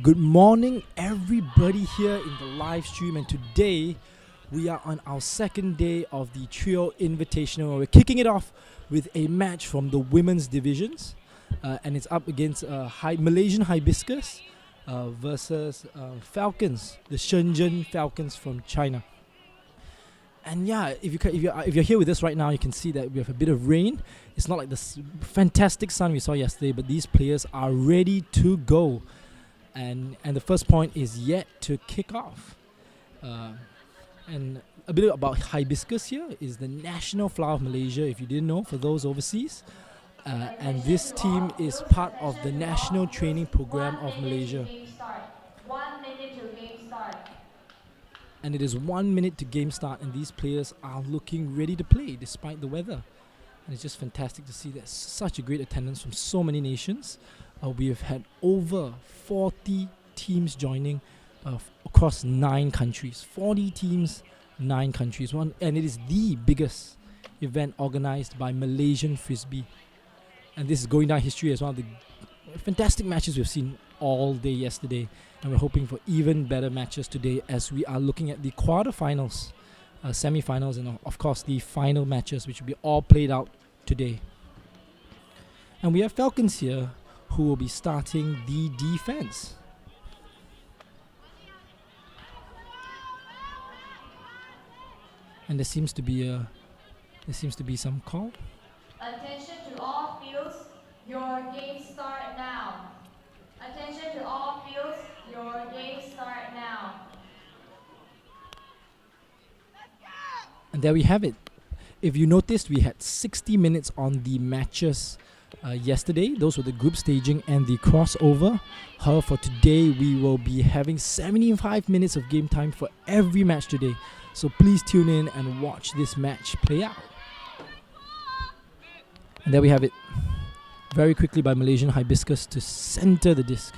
Good morning, everybody here in the live stream, and today we are on our second day of the Trio Invitational. We're kicking it off with a match from the women's divisions, and it's up against Malaysian Hibiscus versus Falcons, the Shenzhen Falcons from China. And yeah, if you're here with us right now, you can see that we have a bit of rain. It's not like the fantastic sun we saw yesterday, but these players are ready to go. And the first point is yet to kick off. And a bit about Hibiscus here is the national flower of Malaysia, if you didn't know, for those overseas. And this team is part of the national training program of Malaysia. 1 minute to game start. And it is 1 minute to game start, and these players are looking ready to play despite the weather. And it's just fantastic to see that such a great attendance from so many nations. We have had over 40 teams joining across 9 countries. 40 teams, 9 countries. And it is the biggest event organized by Malaysian Frisbee. And this is going down history as one of the fantastic matches we've seen all day yesterday. And we're hoping for even better matches today as we are looking at the quarterfinals, semi-finals, and of course the final matches, which will be all played out today. And we have Falcons here, who will be starting the defense. And there seems to be some call. Attention to all fields, your game start now. Attention to all fields, your game start now. And there we have it. If you noticed, we had 60 minutes on the matches yesterday. Those were the group staging and the crossover. However, for today, we will be having 75 minutes of game time for every match today. So please tune in and watch this match play out. And there we have it. Very quickly by Malaysian Hibiscus to center the disc.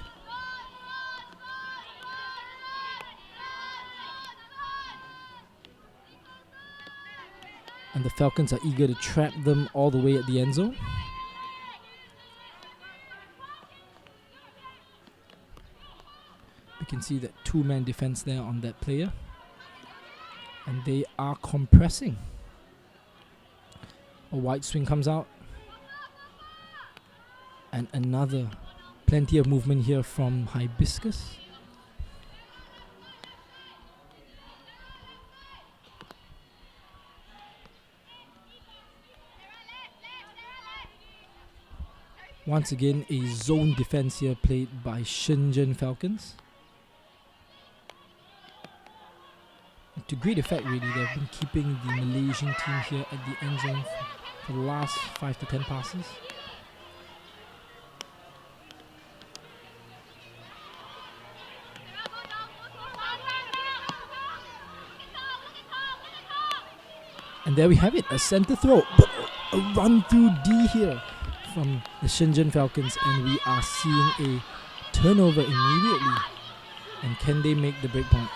And the Falcons are eager to trap them all the way at the end zone. You can see that 2-man defense there on that player. And they are compressing. A wide swing comes out. And another. Plenty of movement here from Hibiscus. Once again, a zone defense here played by Shenzhen Falcons. To great effect, really. They've been keeping the Malaysian team here at the end zone for the last 5 to 10 passes. And there we have it, a center throw, but a run through D here from the Shenzhen Falcons, and we are seeing a turnover immediately. And can they make the break point?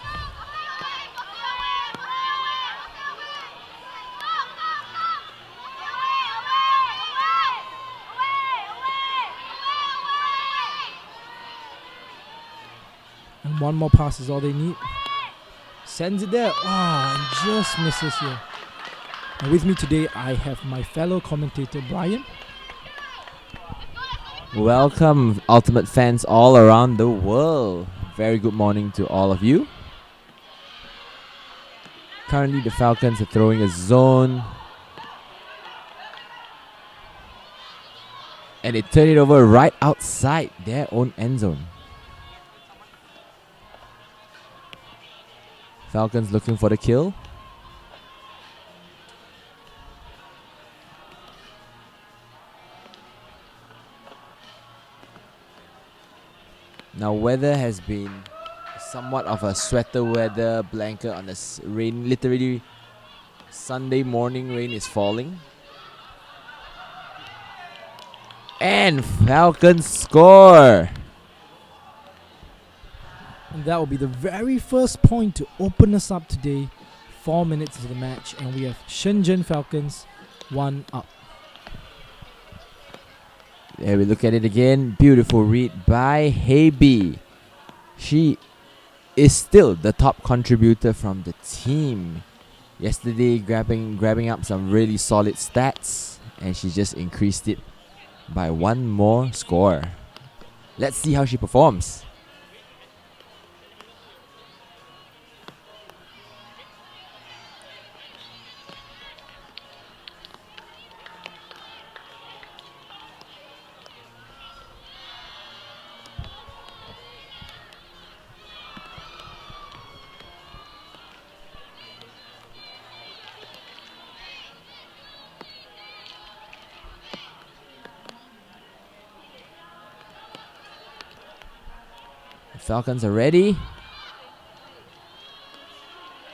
And one more pass is all they need. Sends it there. And just misses here. And with me today, I have my fellow commentator, Brian. Welcome, Ultimate fans all around the world. Very good morning to all of you. Currently, the Falcons are throwing a zone. And they turn it over right outside their own end zone. Falcons looking for the kill. Now, weather has been somewhat of a sweater weather blanket on the rain. Literally, Sunday morning rain is falling. And Falcons score. And that will be the very first point to open us up today. 4 minutes into the match, and we have Shenzhen Falcons 1 up. There we look at it again. Beautiful read by Hibiscus. She is still the top contributor from the team. Yesterday, grabbing up some really solid stats, and she just increased it by one more score. Let's see how she performs. Falcons are ready.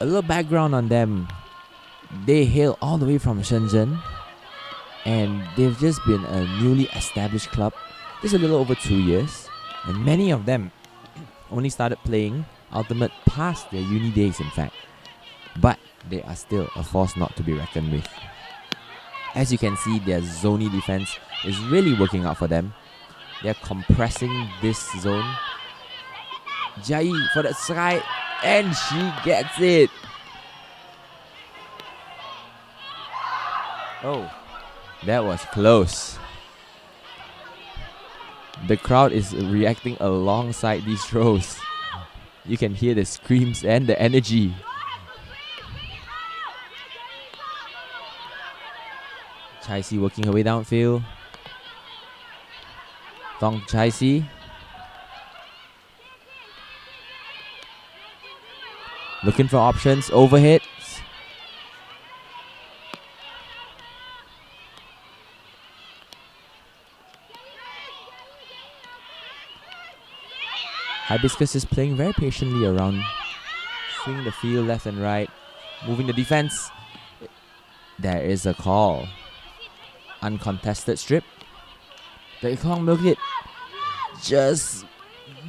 A little background on them. They hail all the way from Shenzhen, and they've just been a newly established club just a little over 2 years, and many of them only started playing Ultimate past their uni days, in fact. But they are still a force not to be reckoned with. As you can see, their zoney defense is really working out for them. They're compressing this zone. Jai for the strike, and she gets it. Oh, that was close. The crowd is reacting alongside these throws. You can hear the screams and the energy. Chai Si working her way downfield. Thong Chai Si. Looking for options, overhead. Hibiscus is playing very patiently around, swinging the field left and right, moving the defense. There is a call. Uncontested strip. The Kong milk it. Just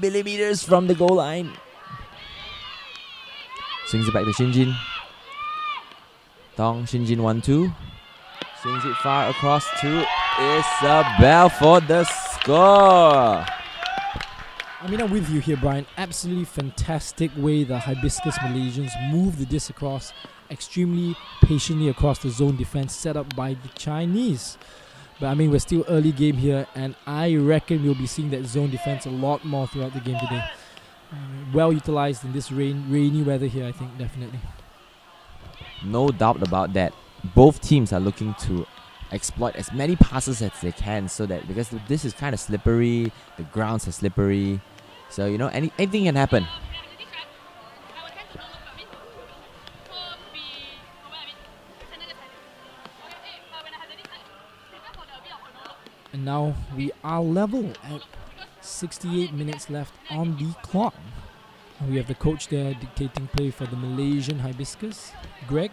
millimeters from the goal line. Swings it back to Shinjin. Tong, Shinjin 1-2. Swings it far across to Isabel for the score. I mean, I'm with you here, Brian. Absolutely fantastic way the Hibiscus Malaysians move the disc across extremely patiently across the zone defense set up by the Chinese. But I mean, we're still early game here, and I reckon we'll be seeing that zone defense a lot more throughout the game today. Well utilized in this rainy weather here, I think, definitely. No doubt about that. Both teams are looking to exploit as many passes as they can, so that because this is kind of slippery, the grounds are slippery, so you know anything can happen. And now we are level at 68 minutes left on the clock. And we have the coach there dictating play for the Malaysian Hibiscus, Greg.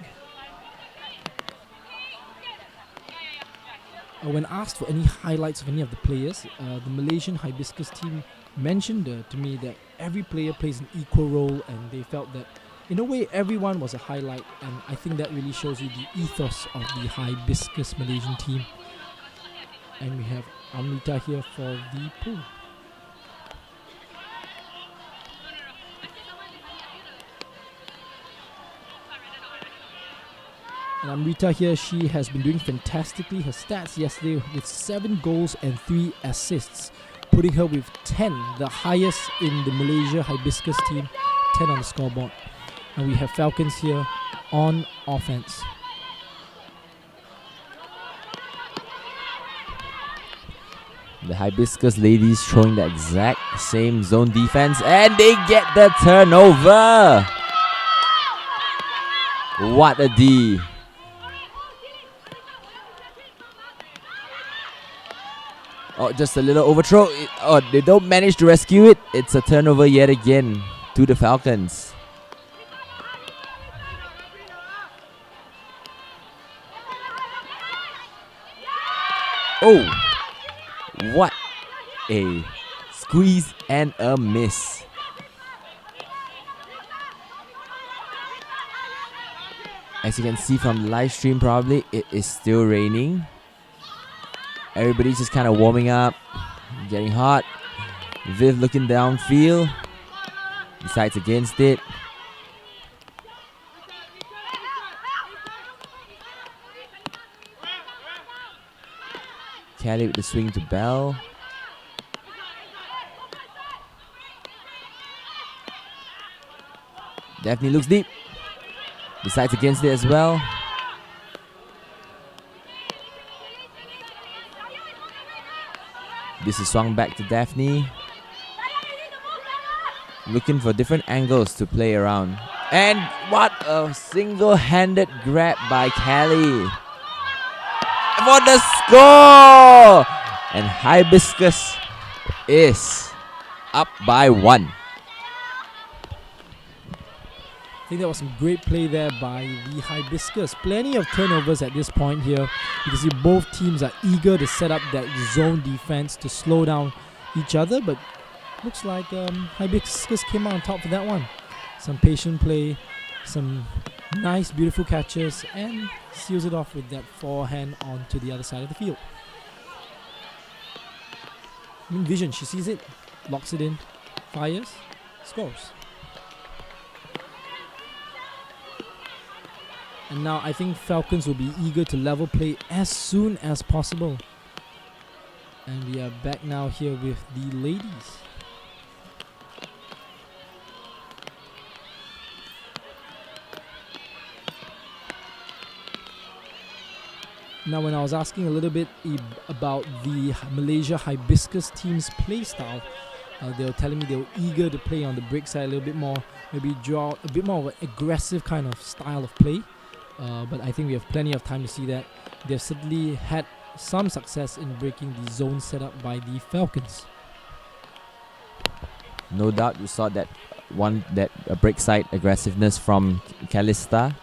When asked for any highlights of any of the players, the Malaysian Hibiscus team mentioned to me that every player plays an equal role, and they felt that in a way everyone was a highlight, and I think that really shows you the ethos of the Hibiscus Malaysian team. And we have Amrita here for the pool. And Amrita here, she has been doing fantastically. Her stats yesterday with 7 goals and 3 assists, putting her with 10, the highest in the Malaysia Hibiscus team, 10 on the scoreboard. And we have Falcons here on offense. The Hibiscus ladies showing the exact same zone defense, and they get the turnover. What a D. Oh, just a little overthrow. Oh, they don't manage to rescue it. It's a turnover yet again to the Falcons. Oh, what a squeeze and a miss. As you can see from the live stream, probably it is still raining. Everybody's just kind of warming up, getting hot. Viv looking downfield. Decides against it. Kelly with the swing to Bell. Daphne looks deep. Decides against it as well. This is swung back to Daphne. Looking for different angles to play around. And what a single-handed grab by Kelly. For the score! And Hibiscus is up by 1. I think that was some great play there by the Hibiscus. Plenty of turnovers at this point here. You can see both teams are eager to set up that zone defense to slow down each other, but looks like Hibiscus came out on top for that one. Some patient play, some nice, beautiful catches, and seals it off with that forehand onto the other side of the field. Vision, she sees it, locks it in, fires, scores. And now I think Falcons will be eager to level play as soon as possible. And we are back now here with the ladies. Now, when I was asking a little bit about the Malaysia Hibiscus team's play style, they were telling me they were eager to play on the break side a little bit more, maybe draw a bit more of an aggressive kind of style of play. But I think we have plenty of time to see that. They've certainly had some success in breaking the zone set up by the Falcons. No doubt you saw that break side aggressiveness from Calista.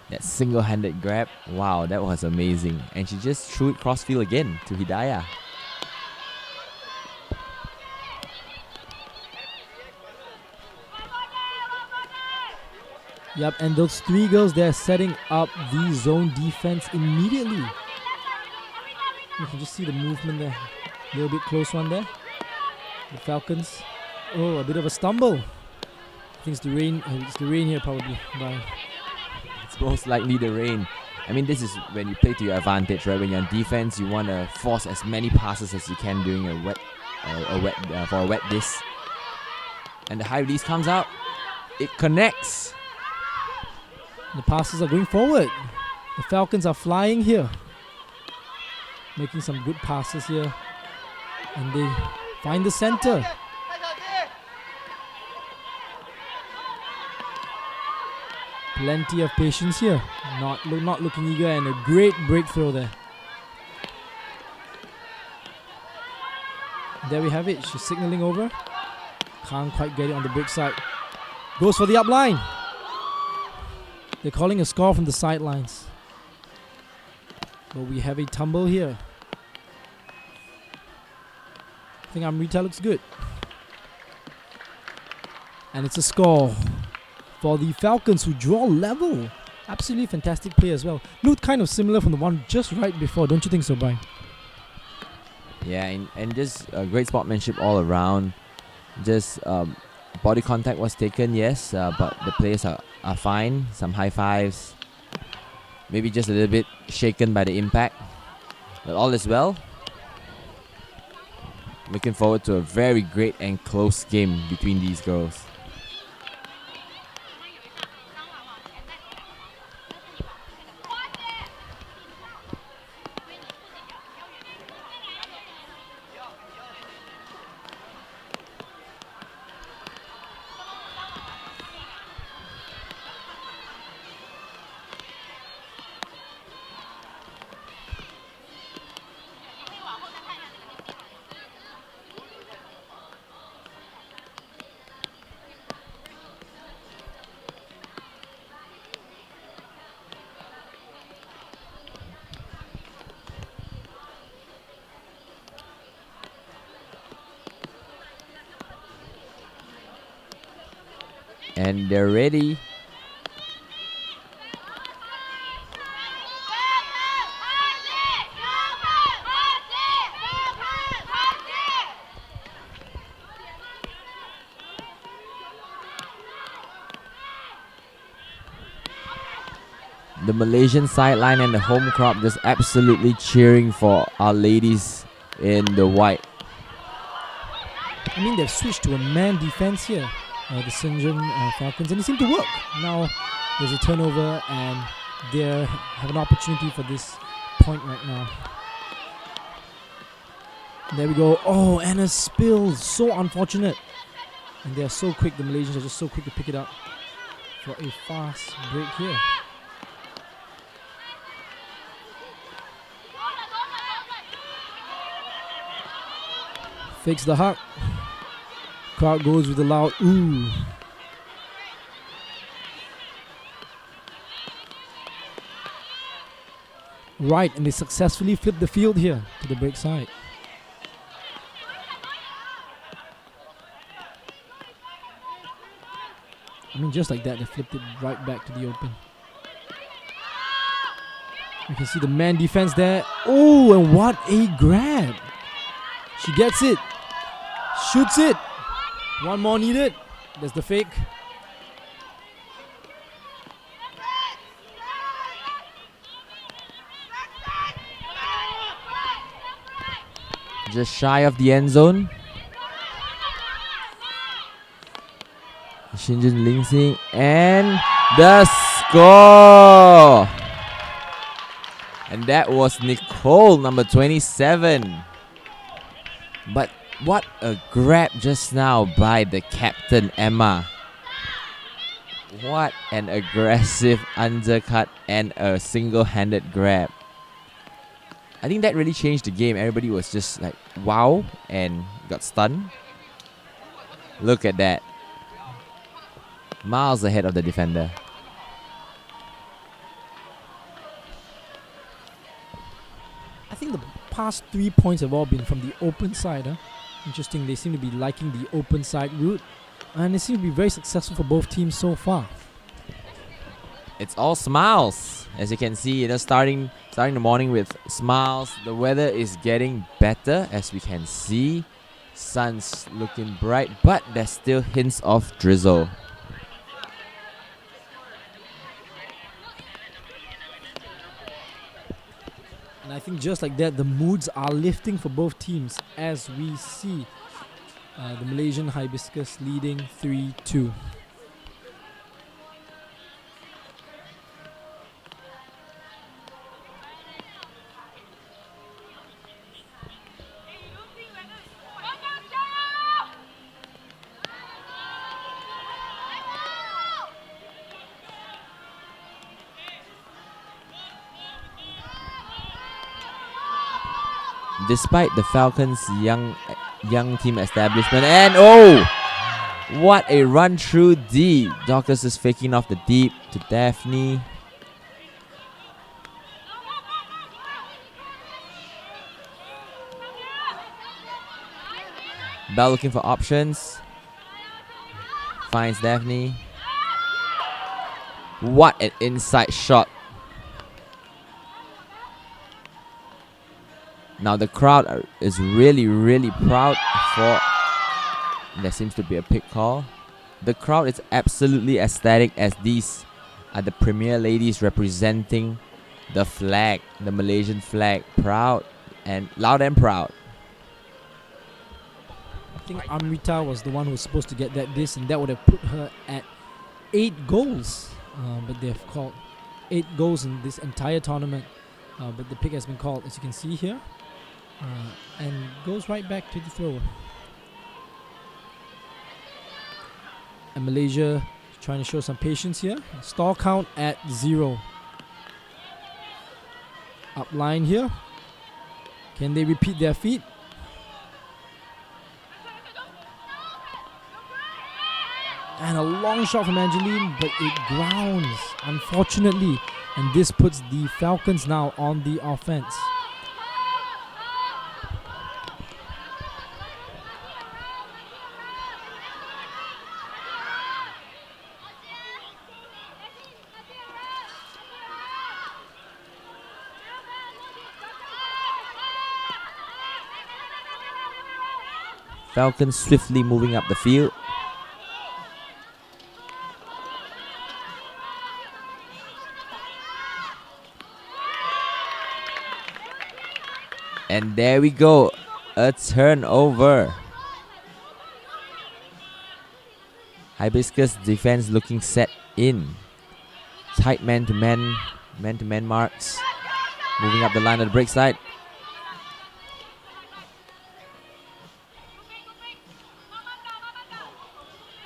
That single-handed grab, wow, that was amazing. And she just threw it crossfield again to Hidayah. Yep, and those three girls, they're setting up the zone defense immediately. You can just see the movement there. A little bit close one there. The Falcons. Oh, a bit of a stumble. I think it's the rain. It's the rain here probably. Bye. It's most likely the rain. I mean, this is when you play to your advantage, right? When you're on defense, you want to force as many passes as you can during a wet disc. And the high release comes out. It connects. The passes are going forward. The Falcons are flying here. Making some good passes here. And they find the center. Plenty of patience here. Not looking eager, and a great breakthrough there. There we have it. She's signaling over. Can't quite get it on the break side. Goes for the up line. They're calling a score from the sidelines. But we have a tumble here. I think Amrita looks good. And it's a score for the Falcons, who draw level. Absolutely fantastic play as well. Looked kind of similar from the one just right before, don't you think so, Brian? Yeah, and just great sportsmanship all around. Just body contact was taken, yes, but the players are fine. Some high fives. Maybe just a little bit shaken by the impact. But all is well. Looking forward to a very great and close game between these girls. And they're ready. The Malaysian sideline and the home crowd just absolutely cheering for our ladies in the white. I mean, they've switched to a man defense here, the Shenzhen Falcons, and it seemed to work. Now there's a turnover, and they have an opportunity for this point right now. There we go. Oh, and a spill. So unfortunate. And they are so quick. The Malaysians are just so quick to pick it up for a fast break here. Fakes the hug. Crowd goes with a loud ooh. Right, and they successfully flip the field here to the break side. I mean, just like that, they flipped it right back to the open. You can see the man defense there. Oh, and what a grab. She gets it. Shoots it. One more needed. There's the fake. Just shy of the end zone. Shenzhen Lingsing and the score. And that was Nicole, number 27. But what a grab just now by the captain, Emma. What an aggressive undercut and a single-handed grab. I think that really changed the game. Everybody was just like, wow, and got stunned. Look at that. Miles ahead of the defender. I think the past 3 points have all been from the open side. Huh? Interesting, they seem to be liking the open side route. And it seems to be very successful for both teams so far. It's all smiles. As you can see, starting the morning with smiles. The weather is getting better, as we can see. Sun's looking bright, but there's still hints of drizzle. And I think just like that, the moods are lifting for both teams as we see the Malaysian Hibiscus leading 3-2. Despite the Falcons' young team establishment, and oh, what a run through deep. Dorcas is faking off the deep to Daphne. Bell looking for options. Finds Daphne. What an inside shot. Now the crowd is really proud for... There seems to be a pick call. The crowd is absolutely ecstatic as these are the premier ladies representing the flag, the Malaysian flag. Proud and loud and proud. I think Amrita was the one who was supposed to get that disc, and that would have put her at 8 goals. But they have called 8 goals in this entire tournament. But the pick has been called, as you can see here. And goes right back to the throw. And Malaysia trying to show some patience here. Stall count at 0. Up line here. Can they repeat their feat? And a long shot from Angeline, but it grounds, unfortunately. And this puts the Falcons now on the offense. Falcons swiftly moving up the field. And there we go. A turnover. Hibiscus defense looking set in. Tight man-to-man marks. Moving up the line of the break side.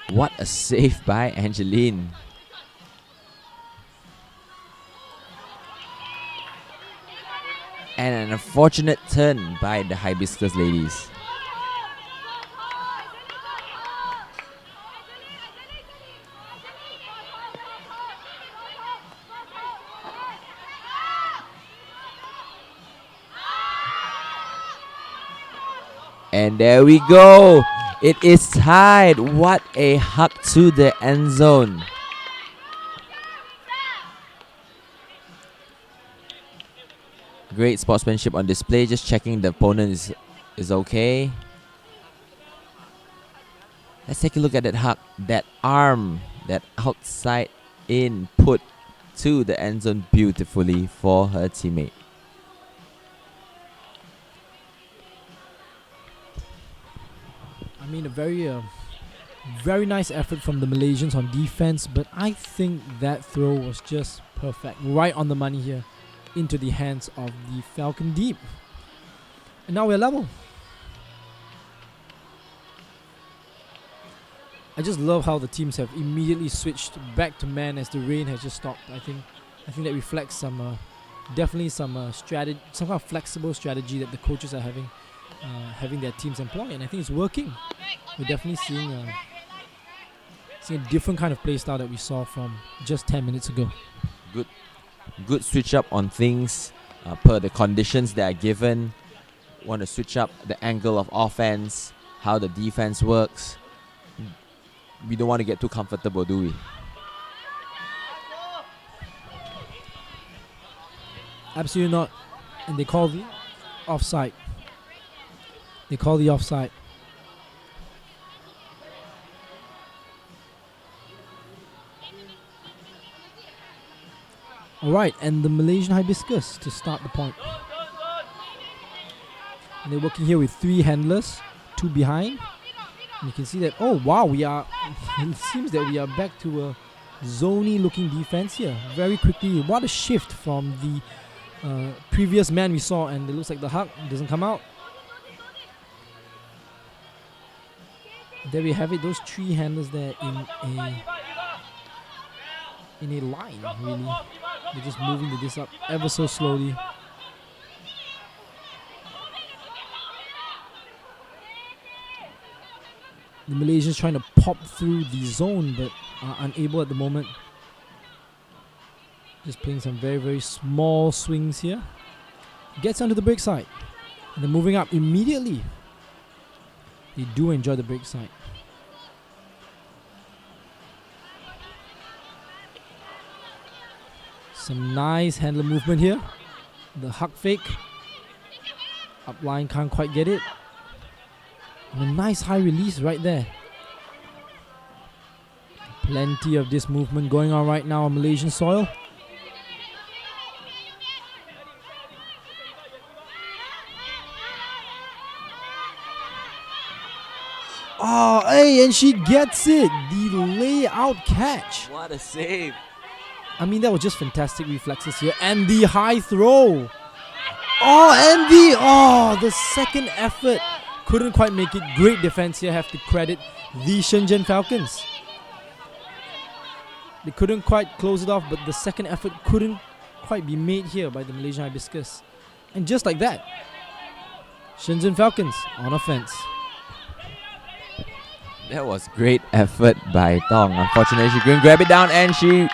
What a save by Angeline. And an unfortunate turn by the Hibiscus ladies. And there we go. It is tied. What a hug to the end zone. Great sportsmanship on display. Just checking the opponent is okay. Let's take a look at that hug. That arm, that outside in put to the end zone beautifully for her teammate. I mean, a very nice effort from the Malaysians on defense, but I think that throw was just perfect. Right on the money here into the hands of the Falcon Deep. And now we're level. I just love how the teams have immediately switched back to man as the rain has just stopped. I think that reflects some definitely some strategy, some kind of flexible strategy that the coaches are having their teams employ, and I think it's working. We're definitely seeing a different kind of play style that we saw from just 10 minutes ago. Good switch up on things per the conditions that are given. Want to switch up the angle of offense, how the defense works. We don't want to get too comfortable, do we? Absolutely not. And they call the offside. Alright, and the Malaysian Hibiscus to start the point. And they're working here with 3 handlers, 2 behind. And you can see that, oh wow, it seems that we are back to a zony looking defense here. Very quickly, what a shift from the previous man we saw, and it looks like the hug doesn't come out. There we have it, those 3 handlers there in a line, really. They're just moving the disc up ever so slowly. The Malaysians trying to pop through the zone, but are unable at the moment. Just playing some very, very small swings here. Gets onto the break side. And then moving up immediately. They do enjoy the break side. Some nice handler movement here. The hug fake. Upline can't quite get it. And a nice high release right there. Plenty of this movement going on right now on Malaysian soil. Oh, hey, and she gets it. The layout catch. What a save. I mean, that was just fantastic reflexes here. And the high throw. Oh, the second effort. Couldn't quite make it. Great defense here. Have to credit the Shenzhen Falcons. They couldn't quite close it off, but the second effort couldn't quite be made here by the Malaysian Hibiscus. And just like that, Shenzhen Falcons on offense. That was great effort by Tong. Unfortunately, she couldn't grab it down, and she...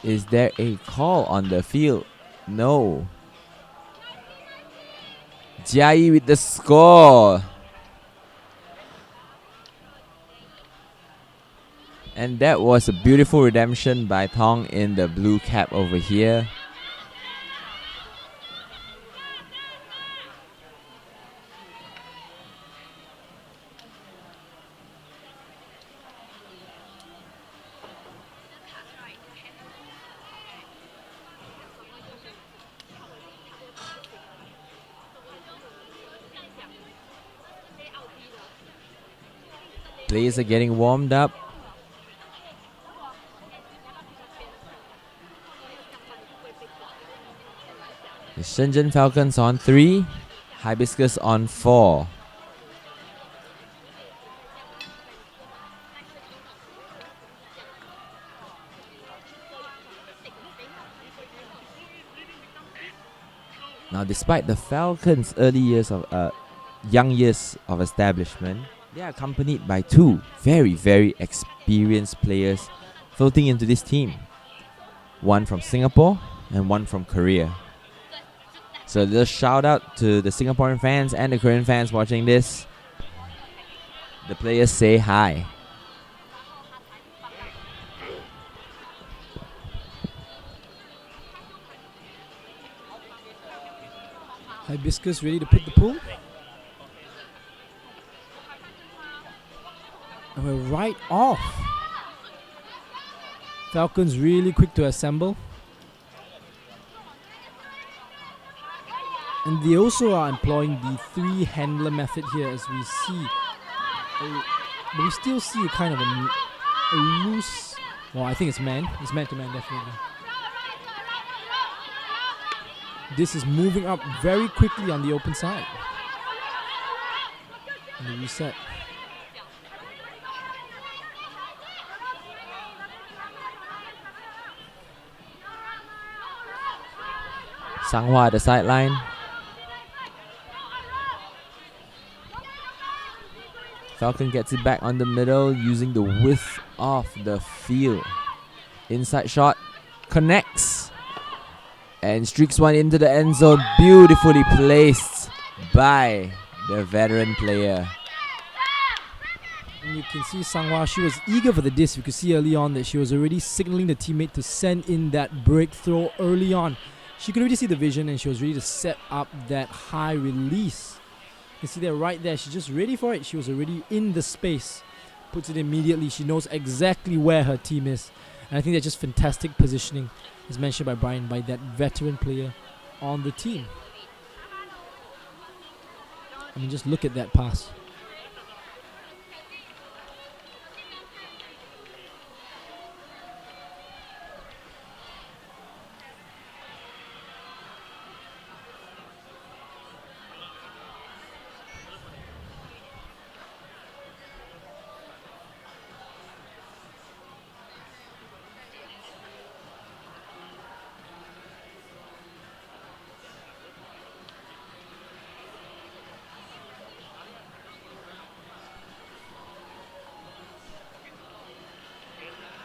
Is there a call on the field? No. Jai with the score. And that was a beautiful redemption by Tong in the blue cap over here. Players are getting warmed up. The Shenzhen Falcons on 3, Hibiscus on 4. Now, despite the Falcons' young years of establishment, they are accompanied by two very, very experienced players floating into this team. One from Singapore and one from Korea. So just shout out to the Singaporean fans and the Korean fans watching this. The players say hi. Hibiscus ready to pick the pool. And we're right off. Falcons really quick to assemble. And they also are employing the 3-handler method here, as we see. But we still see a kind of a loose... Well, I think it's man. It's man to man, definitely. This is moving up very quickly on the open side. And the reset. Sanghua at the sideline. Falcon gets it back on the middle using the width of the field. Inside shot connects and streaks one into the end zone. Beautifully placed by the veteran player. And you can see Sanghua, she was eager for the disc. You could see early on that she was already signaling the teammate to send in that breakthrow early on. She could already see the vision and she was ready to set up that high release. You see that right there, she's just ready for it. She was already in the space. Puts it immediately. She knows exactly where her team is. And I think that's just fantastic positioning, as mentioned by Brian, by that veteran player on the team. I mean, just look at that pass.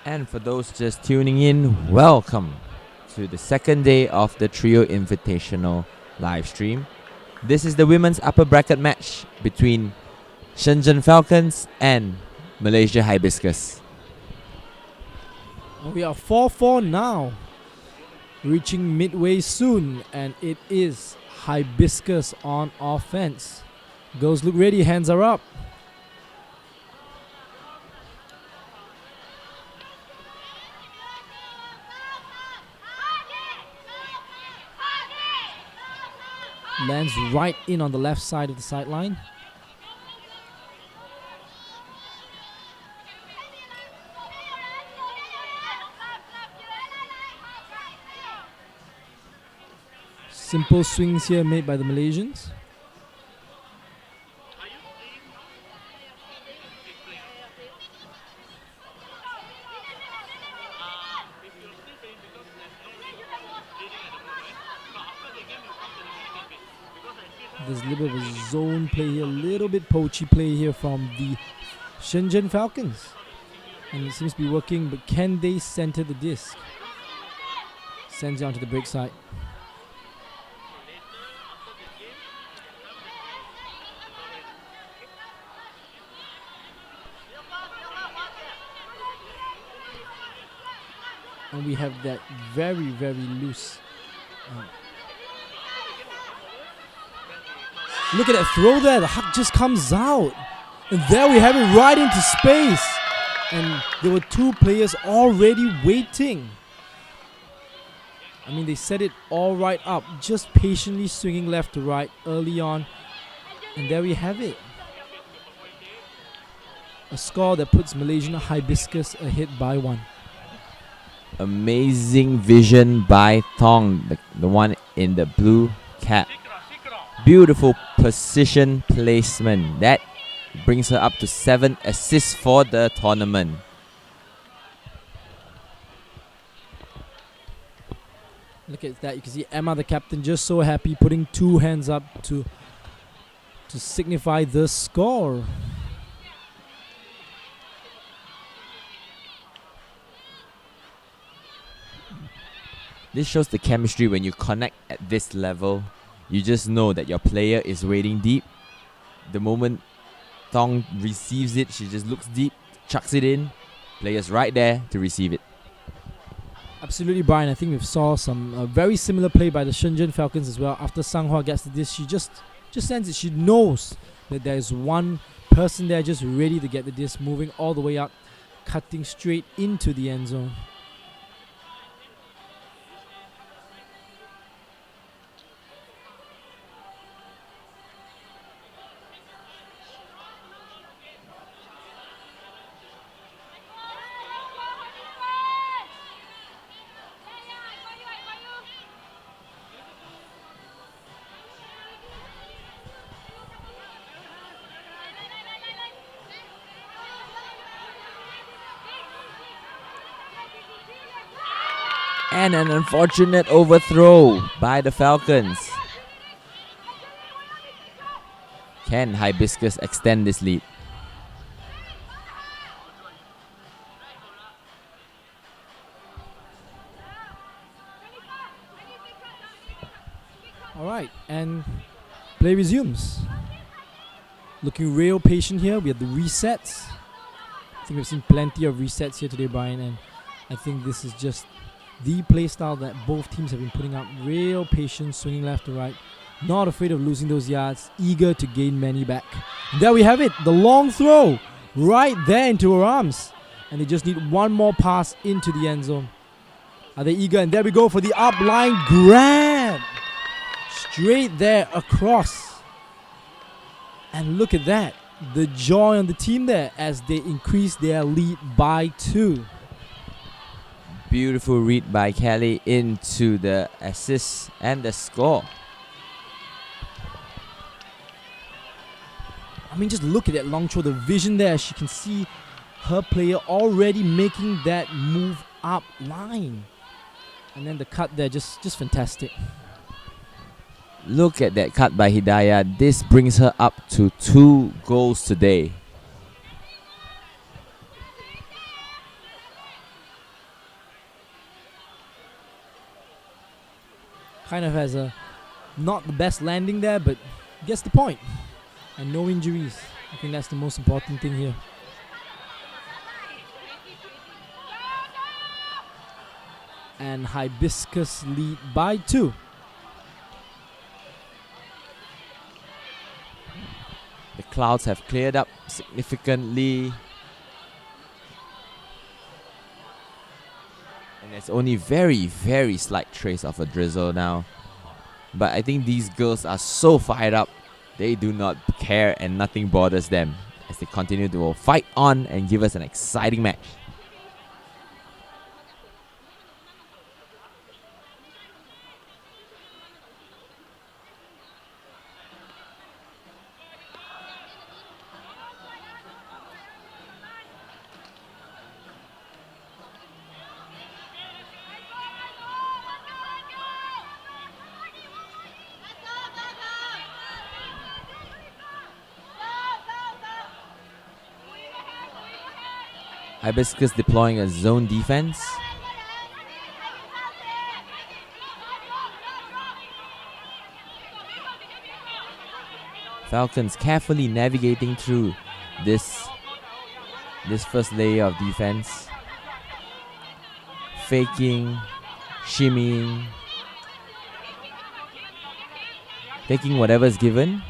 And for those just tuning in, welcome to the second day of the Trio Invitational live stream. This is the women's upper bracket match between Shenzhen Falcons and Malaysia Hibiscus. We are 4-4 now, reaching midway soon, and it is Hibiscus on offense. Girls look ready, hands are up. Lands right in on the left side of the sideline. Simple swings here made by the Malaysians. There's a little bit of a zone play here, a little bit poachy play here from the Shenzhen Falcons. And it seems to be working, but can they center the disc? Sends it onto the break side. And we have that very, very loose. Look at that throw there. The huck just comes out. And there we have it right into space. And there were two players already waiting. I mean, they set it all right up. Just patiently swinging left to right early on. And there we have it. A score that puts Malaysian Hibiscus ahead by 1. Amazing vision by Thong, the one in the blue cap. Beautiful position placement. That brings her up to 7 assists for the tournament. Look at that. You can see Emma, the captain, just so happy, putting 2 hands up to signify the score. This shows the chemistry when you connect at this level. You just know that your player is waiting deep. The moment Thong receives it, she just looks deep, chucks it in. Player's right there to receive it. Absolutely, Brian. I think we saw some very similar play by the Shenzhen Falcons as well. After Sanghua gets the disc, she just sends it. She knows that there's one person there just ready to get the disc, moving all the way up, cutting straight into the end zone. And an unfortunate overthrow by the Falcons. Can Hibiscus extend this lead? All right, and play resumes. Looking real patient here. We have the resets. I think we've seen plenty of resets here today, Brian, and I think this is just the play style that both teams have been putting up. Real patience, swinging left to right, not afraid of losing those yards, eager to gain many back. And there we have it, the long throw right there into her arms. And they just need one more pass into the end zone. Are they eager? And there we go for the upline grab. Straight there across. And look at that, the joy on the team there as they increase their lead by 2. Beautiful read by Kelly into the assist and the score. I mean, just look at that long throw, the vision there. She can see her player already making that move up line. And then the cut there, just fantastic. Look at that cut by Hidayah. This brings her up to 2 goals today. Kind of has a not the best landing there, but gets the point. And no injuries. I think that's the most important thing here. And Hibiscus lead by 2. The clouds have cleared up significantly. And there's only very, very slight trace of a drizzle now. But I think these girls are so fired up. They do not care and nothing bothers them as they continue to fight on and give us an exciting match. Hibiscus deploying a zone defense. Falcons carefully navigating through this first layer of defense. Faking, shimmying, taking whatever's given.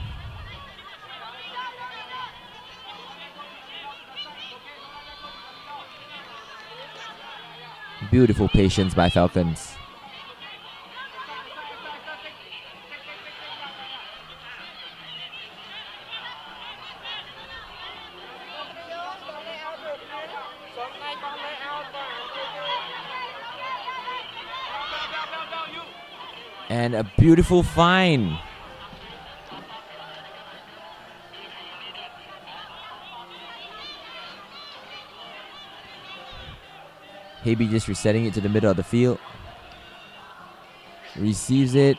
Beautiful patience by Falcons. And a beautiful find. Hibby just resetting it to the middle of the field. Receives it.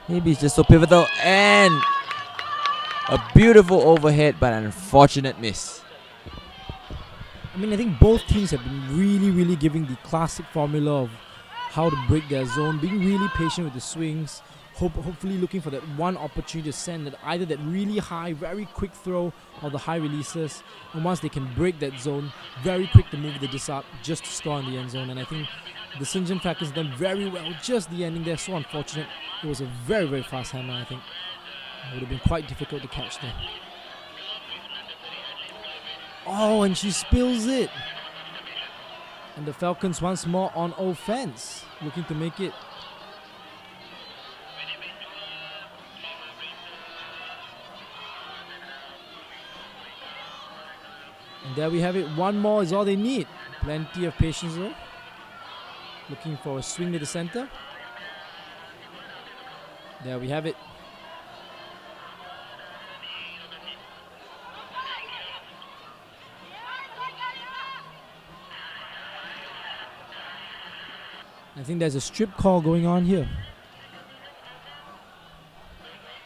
Hibby's just so pivotal. And a beautiful overhead, but an unfortunate miss. I mean, I think both teams have been really giving the classic formula of how to break their zone, being really patient with the swings, hopefully looking for that one opportunity to send that either that really high, very quick throw or the high releases. And once they can break that zone, very quick to move the disc up just to score in the end zone. And I think the Shenzhen Falcons done very well. Just the ending there, so unfortunate. It was a very fast hammer, I think. It would have been quite difficult to catch there. Oh, and she spills it. And the Falcons once more on offense, looking to make it. And there we have it. One more is all they need. Plenty of patience though. Looking for a swing to the center. There we have it. I think there's a strip call going on here.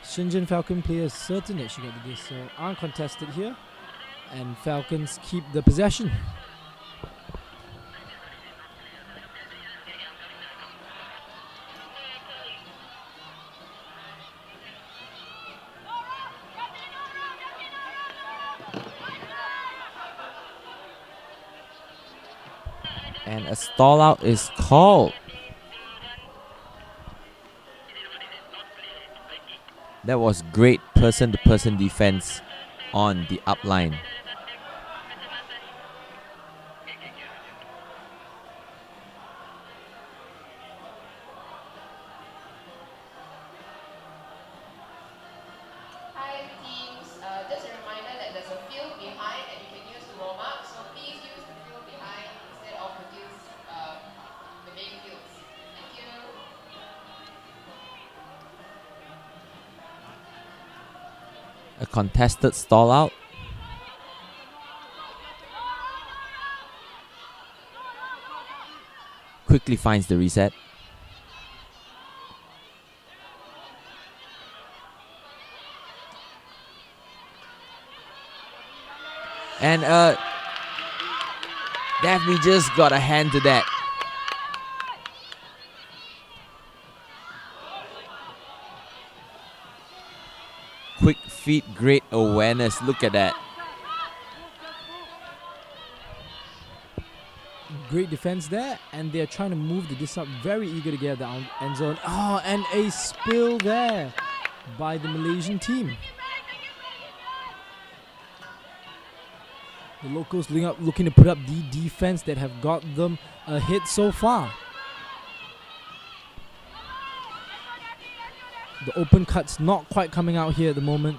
Shenzhen Falcon players certain that she got the disc, so uncontested here. And Falcons keep the possession. And a stall out is called. That was great person-to-person defense on the up line. Hi teams, just a reminder that there's a field behind that you can use to warm up, so please use the field behind instead of the main fields. Thank you. A contested stall out. Quickly finds the reset. And Daphne just got a hand to that. Quick feet, great awareness. Look at that. Great defense there, and they're trying to move the disc up. Very eager to get the end zone. Oh, and a spill there by the Malaysian team. The locals looking to put up the defense that have got them a hit so far. The open cut's not quite coming out here at the moment,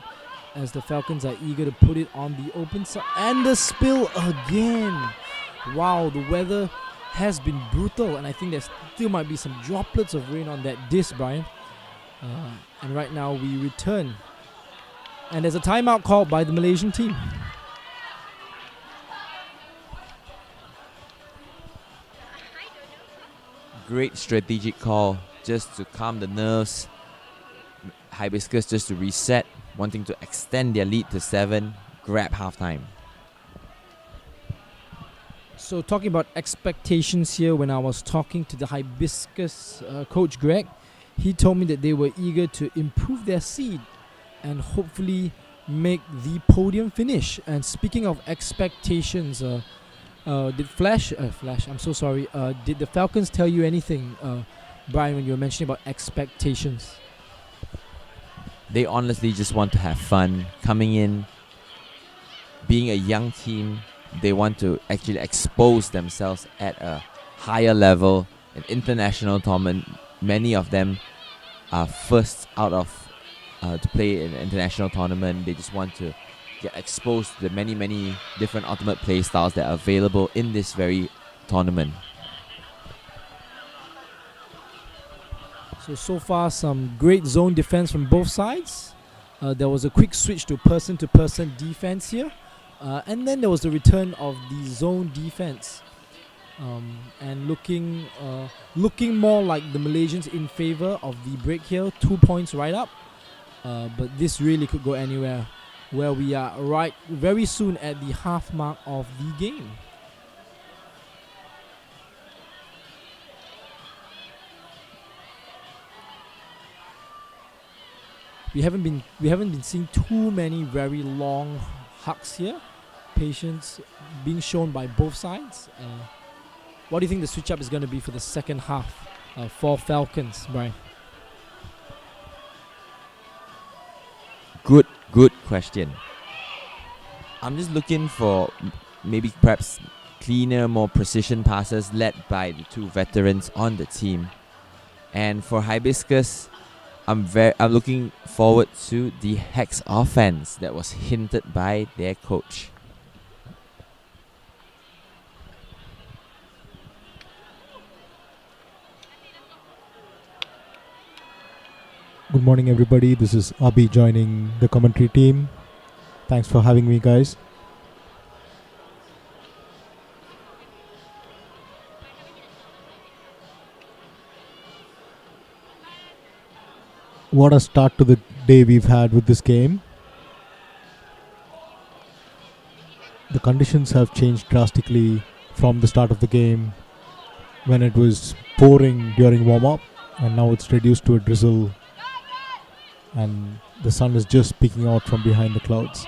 as the Falcons are eager to put it on the open side. And the spill again. Wow, the weather has been brutal, and I think there still might be some droplets of rain on that disc, Brian. And right now we return. And there's a timeout called by the Malaysian team. Great strategic call just to calm the nerves. Hibiscus just to reset, wanting to extend their lead to 7, grab halftime. So talking about expectations here, when I was talking to the Hibiscus coach Greg, he told me that they were eager to improve their seed and hopefully make the podium finish. And speaking of expectations, did I'm so sorry, did the Falcons tell you anything, Brian, when you were mentioning about expectations? They honestly just want to have fun. Coming in, being a young team, they want to actually expose themselves at a higher level, an international tournament. Many of them are first out of to play in an international tournament. They just want to get exposed to the many different ultimate play styles that are available in this very tournament. So far, some great zone defense from both sides. There was a quick switch to person-to-person defense here. And then there was the return of the zone defense. And looking more like the Malaysians in favor of the break here. 2 points right up. But this really could go anywhere, where we are right very soon at the half mark of the game. We haven't been seeing too many very long hucks here. Patience being shown by both sides. What do you think the switch up is going to be for the second half for Falcons, Brian? Good question. I'm just looking for maybe perhaps cleaner, more precision passes led by the two veterans on the team. And for Hibiscus, I'm looking forward to the hex offense that was hinted by their coach. Good morning, everybody. This is Abhi joining the commentary team. Thanks for having me, guys. What a start to the day we've had with this game. The conditions have changed drastically from the start of the game, when it was pouring during warm-up, and now it's reduced to a drizzle, and the sun is just peeking out from behind the clouds.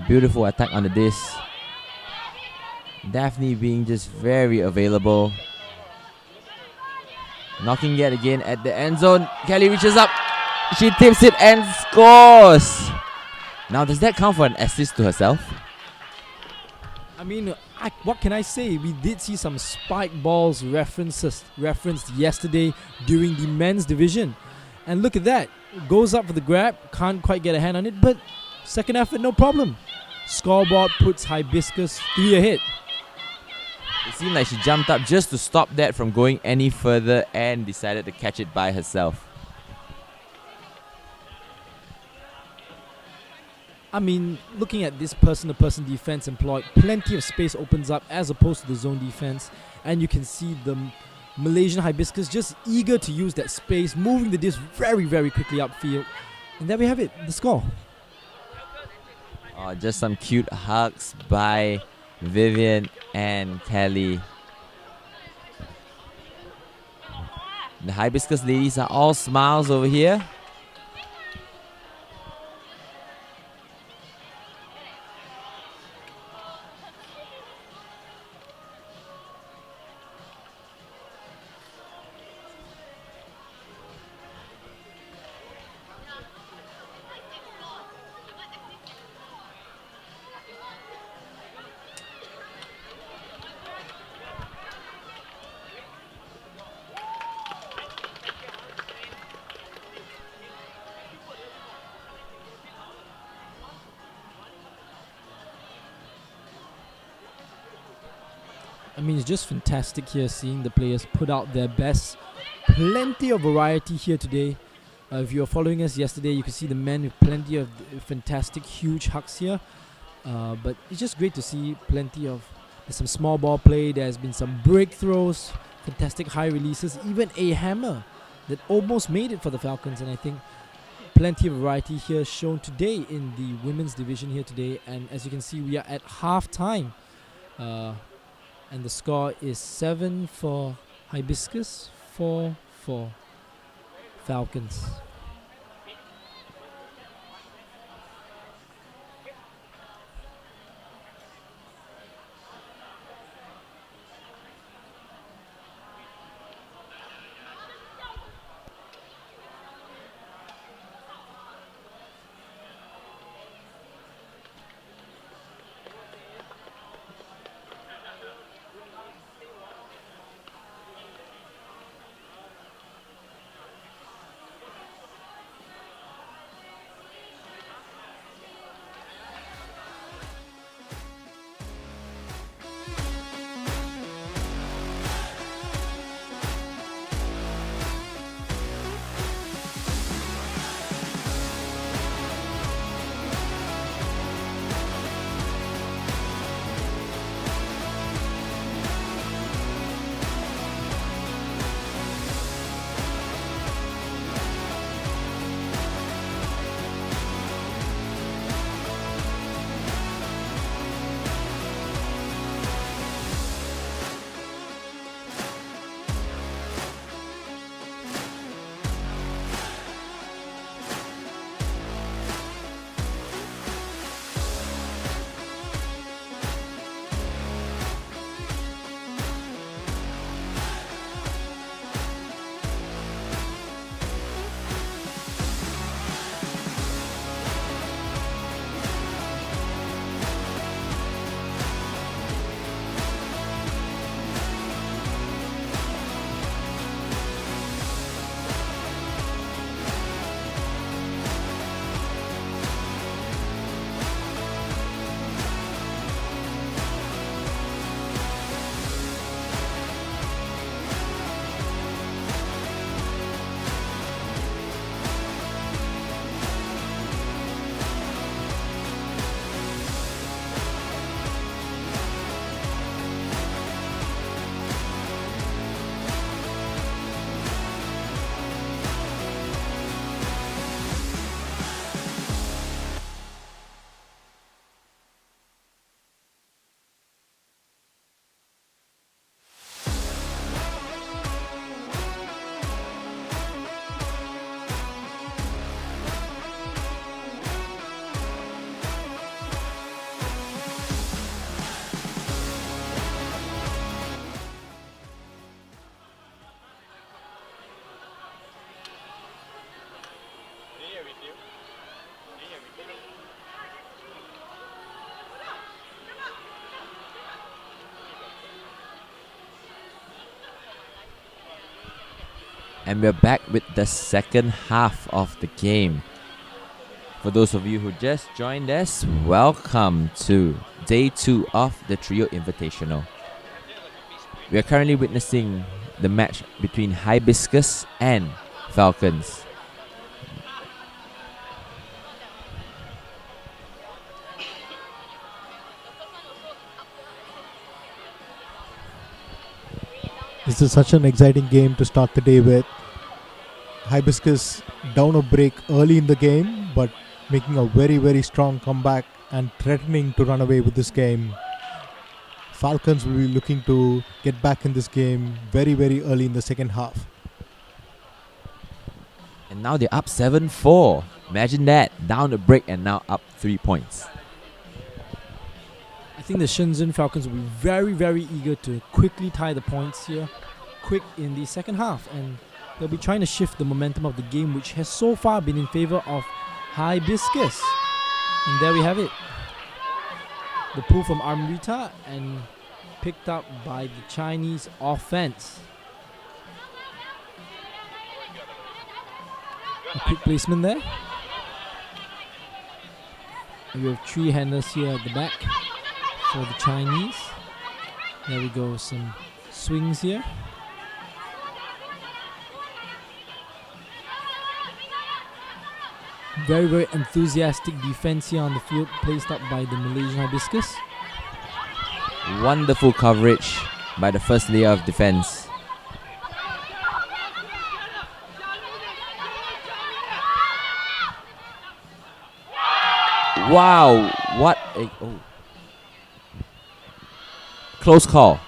Beautiful attack on the disc. Daphne being just very available. Knocking yet again at the end zone. Kelly reaches up. She tips it and scores. Now, does that count for an assist to herself? I mean, what can I say? We did see some spike balls referenced yesterday during the men's division. And look at that. Goes up for the grab. Can't quite get a hand on it, but second effort, no problem. Scoreboard puts Hibiscus 3 ahead. It seemed like she jumped up just to stop that from going any further and decided to catch it by herself. I mean, looking at this person-to-person defense employed, plenty of space opens up as opposed to the zone defense. And you can see the Malaysian Hibiscus just eager to use that space, moving the disc very, very quickly upfield. And there we have it, the score. Oh, just some cute hugs by Vivian and Kelly. The Hibiscus ladies are all smiles over here. I mean, it's just fantastic here seeing the players put out their best. Plenty of variety here today. If you were following us yesterday, you could see the men with plenty of fantastic, huge hucks here. But it's just great to see plenty of some small ball play. There's been some breakthrows, fantastic high releases, even a hammer that almost made it for the Falcons. And I think plenty of variety here shown today in the women's division here today. And as you can see, we are at half time. And the score is 7 for Hibiscus, 4 for Falcons. And we're back with the second half of the game. For those of you who just joined us, welcome to day 2 of the Trio Invitational. We are currently witnessing the match between Hibiscus and Falcons. This is such an exciting game to start the day with. Hibiscus down a break early in the game, but making a very, very strong comeback and threatening to run away with this game. Falcons will be looking to get back in this game very, very early in the second half. And now they're up 7-4. Imagine that. Down the break and now up 3 points. I think the Shenzhen Falcons will be very, very eager to quickly tie the points here, quick in the second half, and they'll be trying to shift the momentum of the game, which has so far been in favor of Hibiscus. And there we have it. The pull from Amrita and picked up by the Chinese offense. A quick placement there. And we have 3 handers here at the back for the Chinese. There we go, some swings here. Very, very enthusiastic defense here on the field, placed up by the Malaysian Hibiscus. Wonderful coverage by the first layer of defense. Wow, what a close call.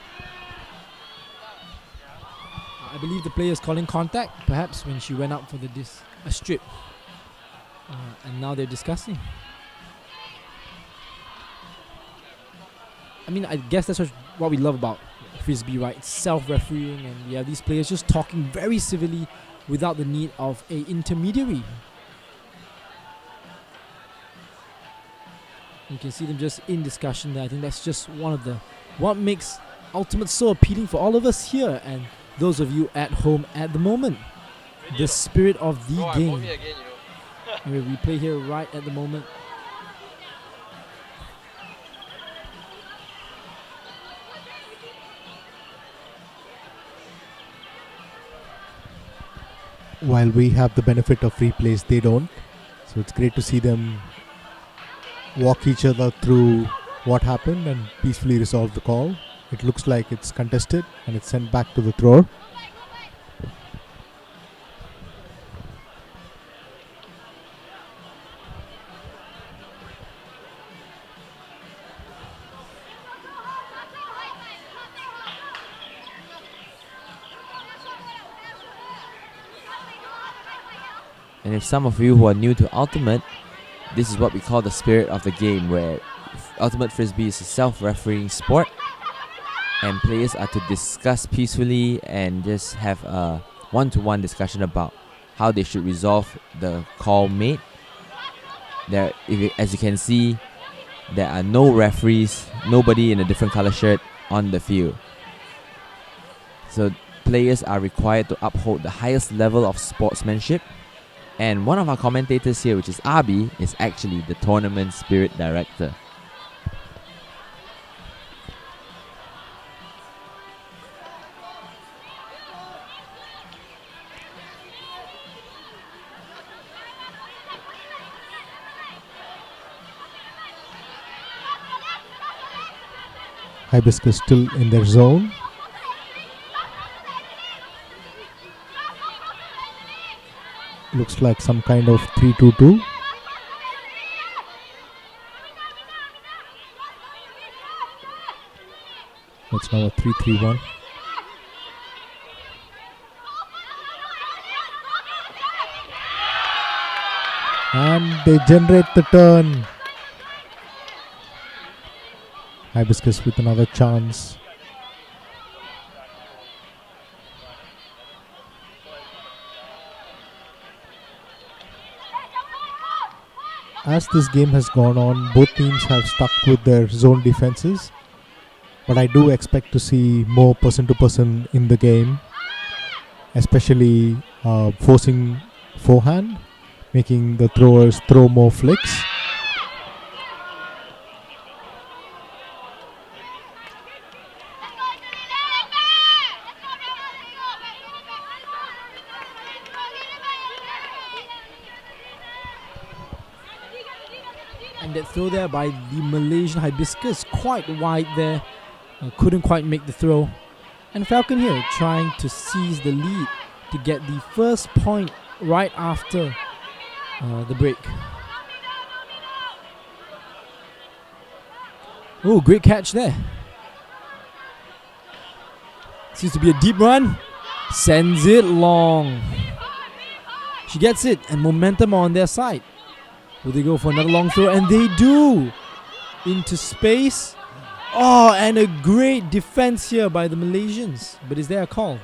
I believe the player is calling contact, perhaps when she went up for the a strip. And now they're discussing. I mean, I guess that's what we love about Frisbee, right? It's self-refereeing, and we have these players just talking very civilly without the need of an intermediary. You can see them just in discussion there. I think that's just what makes Ultimate so appealing for all of us here and those of you at home at the moment. The spirit of the game. We replay here right at the moment. While we have the benefit of replays, they don't. So it's great to see them walk each other through what happened and peacefully resolve the call. It looks like it's contested and it's sent back to the thrower. And if some of you who are new to Ultimate, this is what we call the spirit of the game, where Ultimate Frisbee is a self-refereeing sport and players are to discuss peacefully and just have a one-to-one discussion about how they should resolve the call made. As you can see, there are no referees, nobody in a different color shirt on the field. So players are required to uphold the highest level of sportsmanship. And one of our commentators here, which is Abi, is actually the tournament spirit director. Hibiscus still in their zone. Looks like some kind of 3-2-2. It's now a 3-3-1. And they generate the turn. Hibiscus with another chance. As this game has gone on, both teams have stuck with their zone defenses, but I do expect to see more person-to-person in the game, especially forcing forehand, making the throwers throw more flicks. And that throw there by the Malaysian Hibiscus, quite wide there. Couldn't quite make the throw. And Falcon here trying to seize the lead to get the first point right after the break. Oh, great catch there. Seems to be a deep run. Sends it long. She gets it and momentum on their side. Will they go for another long throw? And they do! Into space. Oh, and a great defense here by the Malaysians. But is there a call?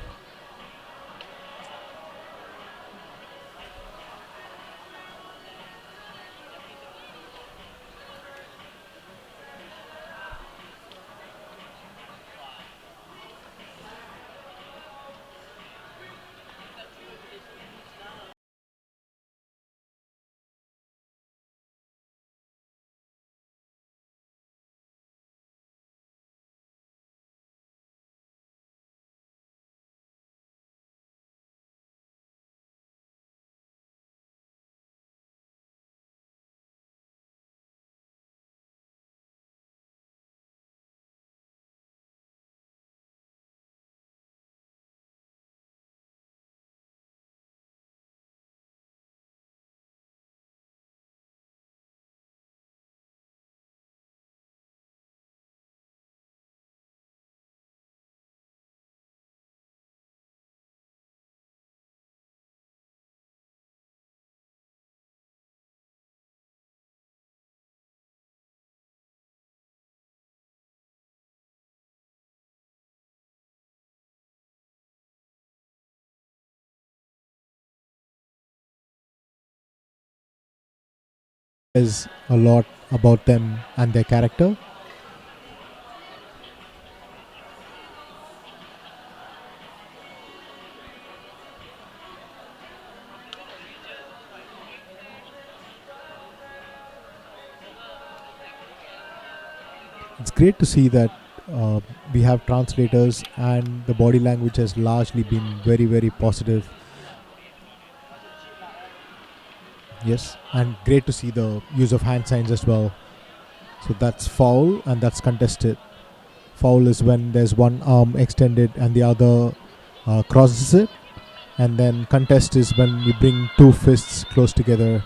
Says a lot about them and their character. It's great to see that we have translators and the body language has largely been very, very positive. Yes, and great to see the use of hand signs as well. So that's foul and that's contested. Foul is when there's one arm extended and the other crosses it. And then contest is when you bring two fists close together.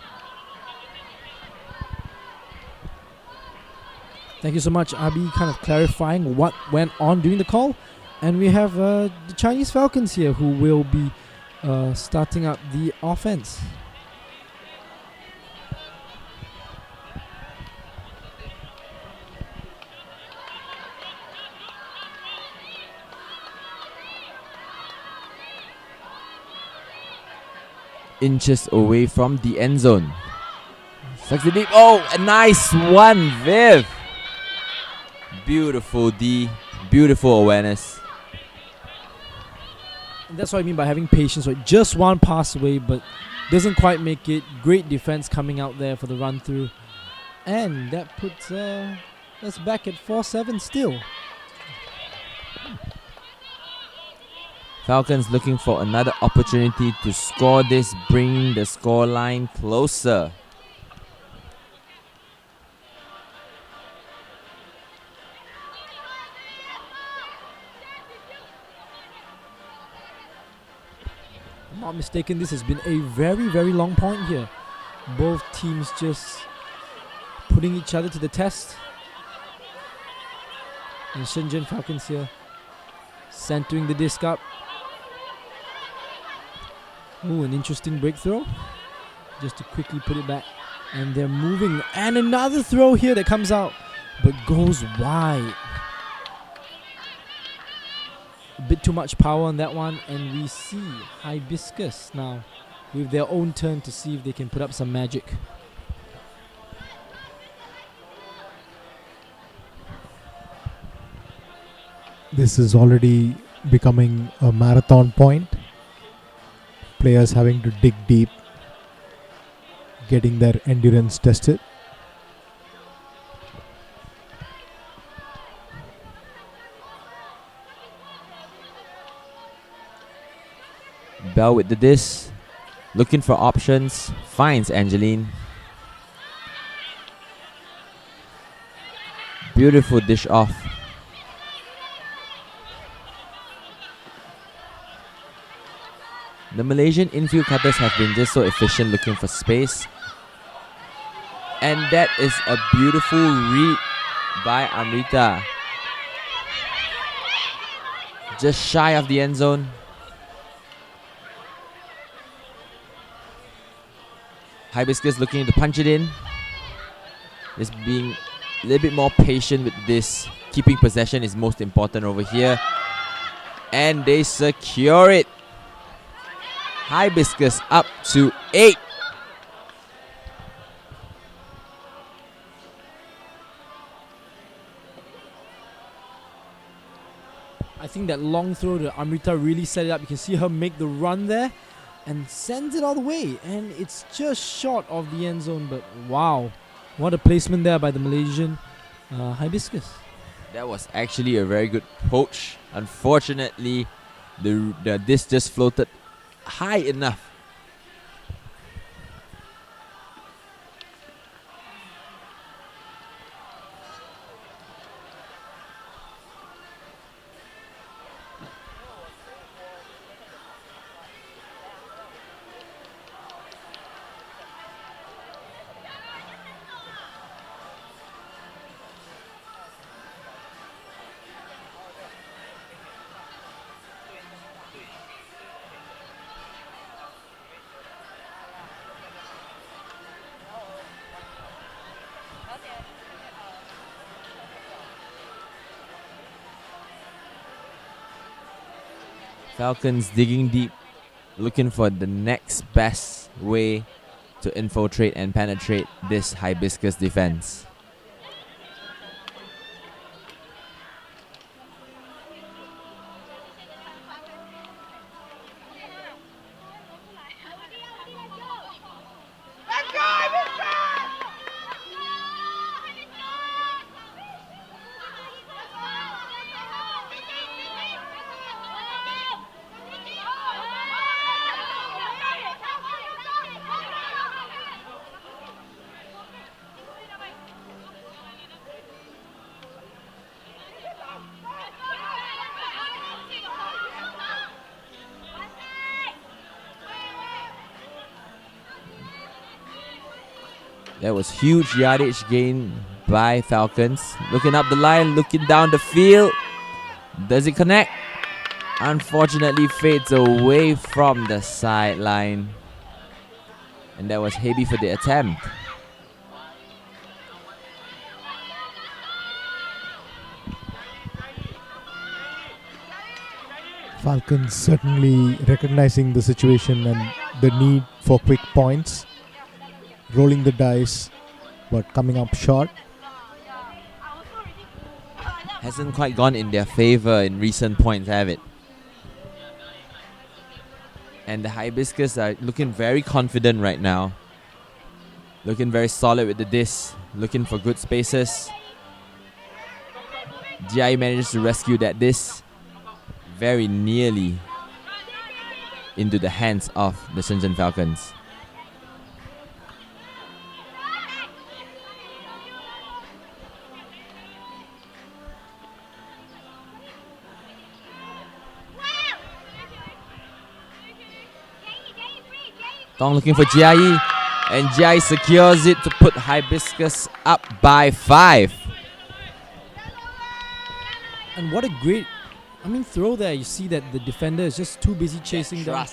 Thank you so much, Abi, kind of clarifying what went on during the call. And we have the Chinese Falcons here who will be starting up the offense. Inches away from the end zone. Sucks it deep. Oh, a nice one, Viv. Beautiful D. Beautiful awareness. And that's what I mean by having patience. Right? Just one pass away, but doesn't quite make it. Great defense coming out there for the run through. And that puts us back at 4-7 still. Falcons looking for another opportunity to score this, bringing the scoreline closer. If I'm not mistaken, this has been a very, very long point here. Both teams just putting each other to the test. And Shenzhen Falcons here centering the disc up. Ooh, an interesting break throw. Just to quickly put it back. And they're moving. And another throw here that comes out, but goes wide. A bit too much power on that one. And we see Hibiscus now with their own turn to see if they can put up some magic. This is already becoming a marathon point. players having to dig deep, getting their endurance tested. Bell with the dish, looking for options, finds Angeline. Beautiful dish off. The Malaysian infield cutters have been just so efficient looking for space. And that is a beautiful read by Amrita. Just shy of the end zone. Hibiscus looking to punch it in. Just being a little bit more patient with this. Keeping possession is most important over here. And they secure it. Hibiscus up to 8. I think that long throw to Amrita really set it up. You can see her make the run there and sends it all the way. And it's just short of the end zone. But wow, what a placement there by the Malaysian Hibiscus. That was actually a very good poach. Unfortunately, the disc just floated high enough. Falcons digging deep, looking for the next best way to infiltrate and penetrate this Hibiscus defense. That was huge yardage gain by Falcons. Looking up the line, looking down the field. Does it connect? Unfortunately, fades away from the sideline. And that was heavy for the attempt. Falcons certainly recognizing the situation and the need for quick points. Rolling the dice, but coming up short. Hasn't quite gone in their favor in recent points, have it? And the Hibiscus are looking very confident right now. Looking very solid with the disc. Looking for good spaces. GI manages to rescue that disc very nearly into the hands of the Shenzhen Falcons. Tong looking for Jai, and Jai secures it to put Hibiscus up by 5. And what a great, throw there. You see that the defender is just too busy chasing them.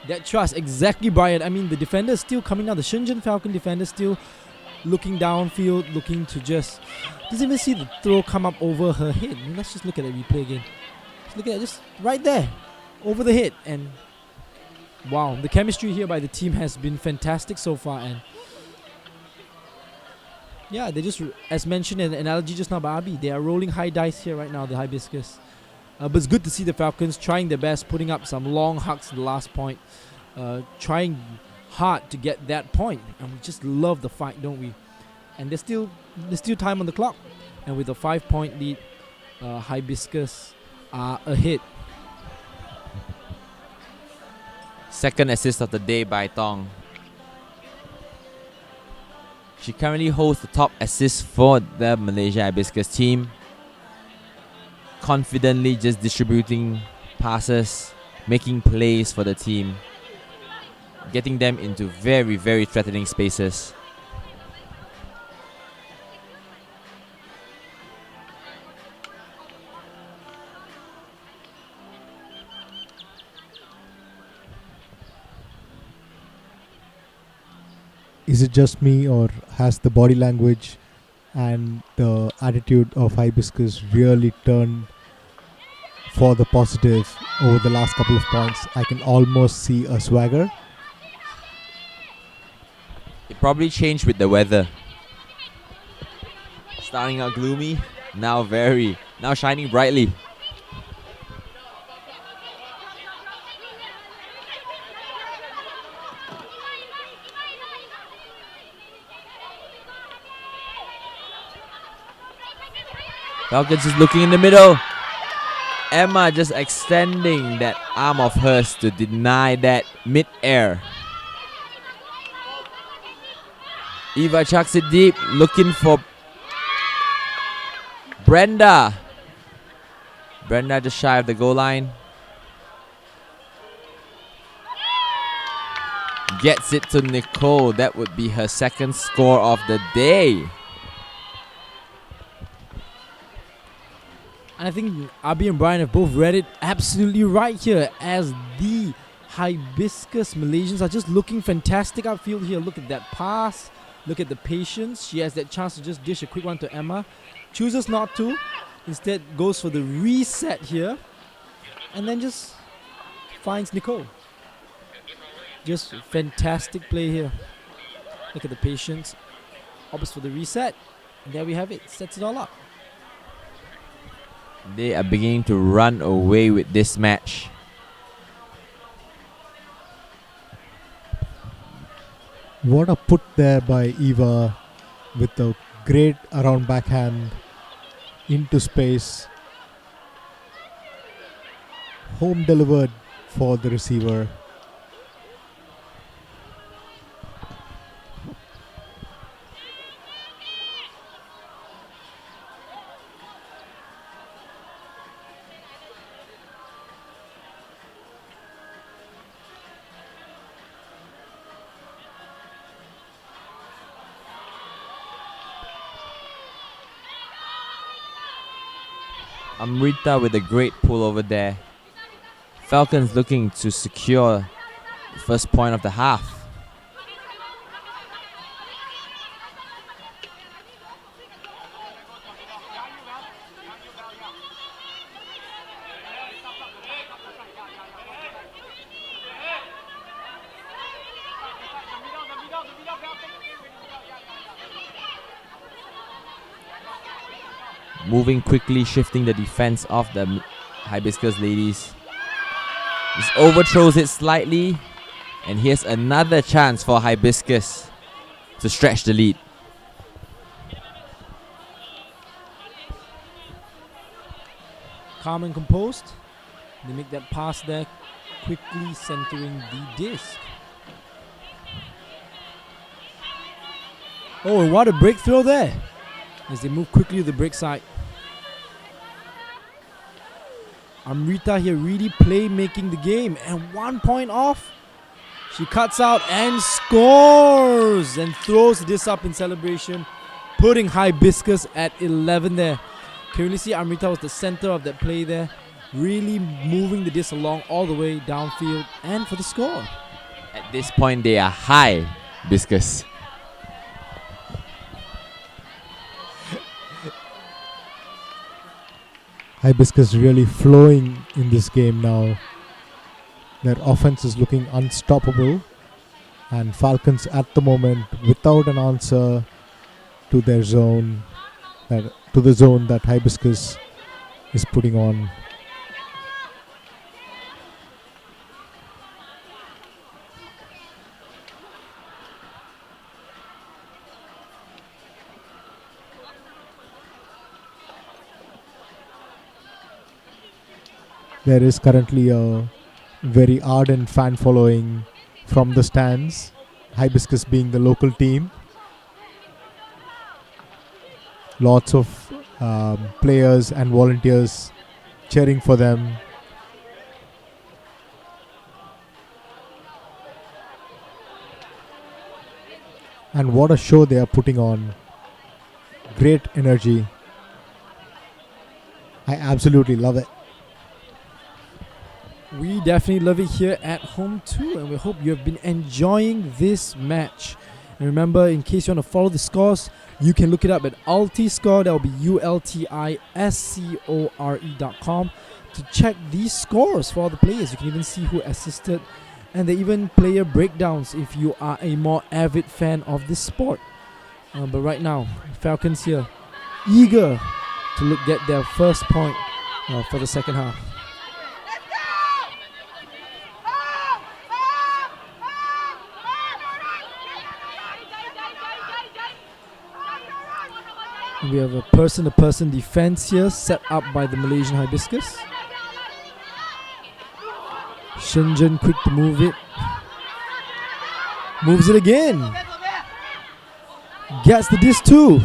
That trust, exactly, Brian. The defender is still coming down. The Shenzhen Falcon defender still looking downfield, looking to just, doesn't even see the throw come up over her head. Let's just look at the replay again. Just look at it, just right there, over the head. And wow, the chemistry here by the team has been fantastic so far. And yeah, they just, as mentioned in the analogy just now by Abi, they are rolling high dice here right now, the Hibiscus. But it's good to see the Falcons trying their best, putting up some long hucks in the last point. trying hard to get that point, and we just love the fight, don't we? And there's still time on the clock, and with a 5-point lead, Hibiscus are ahead. Second assist of the day by Tong. She currently holds the top assist for the Malaysia Hibiscus team. Confidently just distributing passes, making plays for the team, getting them into very, very threatening spaces. Is it just me, or has the body language and the attitude of Hibiscus really turned for the positive over the last couple of points? I can almost see a swagger. It probably changed with the weather. Starting out gloomy, now shining brightly. Falcons is looking in the middle. Emma just extending that arm of hers to deny that mid-air. Eva chucks it deep, looking for Brenda. Brenda just shy of the goal line. Gets it to Nicole. That would be her second score of the day. And I think Abi and Brian have both read it absolutely right here, as the Hibiscus Malaysians are just looking fantastic outfield here. Look at that pass. Look at the patience. She has that chance to just dish a quick one to Emma. Chooses not to. Instead goes for the reset here. And then just finds Nicole. Just fantastic play here. Look at the patience. Opts for the reset. And there we have it. Sets it all up. They are beginning to run away with this match. What a put there by Eva, with a great around backhand into space. Home delivered for the receiver. Amrita with a great pull over there. Falcons looking to secure the first point of the half. Moving quickly, shifting the defense of the Hibiscus ladies. Just overthrows it slightly. And here's another chance for Hibiscus to stretch the lead. Calm and composed. They make that pass there, quickly centering the disc. Oh, and what a breakthrow there, as they move quickly to the break side. Amrita here really playmaking the game, and 1 point off. She cuts out and scores and throws this up in celebration, putting Hibiscus at 11 there. Can you really see Amrita was the center of that play there, really moving the disc along all the way downfield and for the score. At this point, they are high, Hibiscus. Hibiscus really flowing in this game now. Their offense is looking unstoppable, and Falcons at the moment without an answer to their zone, to the zone that Hibiscus is putting on. There is currently a very ardent fan following from the stands, Hibiscus being the local team. Lots of players and volunteers cheering for them. And what a show they are putting on. Great energy. I absolutely love it. We definitely love it here at home too, and we hope you have been enjoying this match. And remember, in case you want to follow the scores, you can look it up at Ultiscore, that will be ULTISCORE.com, to check these scores for all the players. You can even see who assisted, and they even player breakdowns if you are a more avid fan of this sport. But right now, Falcons here, eager to get their first point for the second half. We have a person-to-person defense here set up by the Malaysian Hibiscus. Shenzhen quick to move it. Moves it again. Gets the disc too.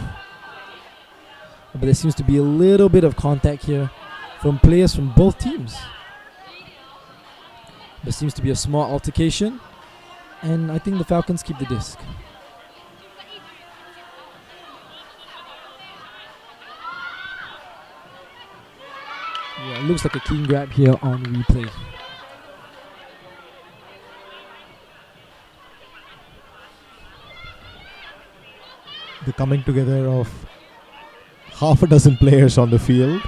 But there seems to be a little bit of contact here from players from both teams. There seems to be a small altercation, and I think the Falcons keep the disc. Yeah, it looks like a clean grab here on replay. The coming together of half a dozen players on the field.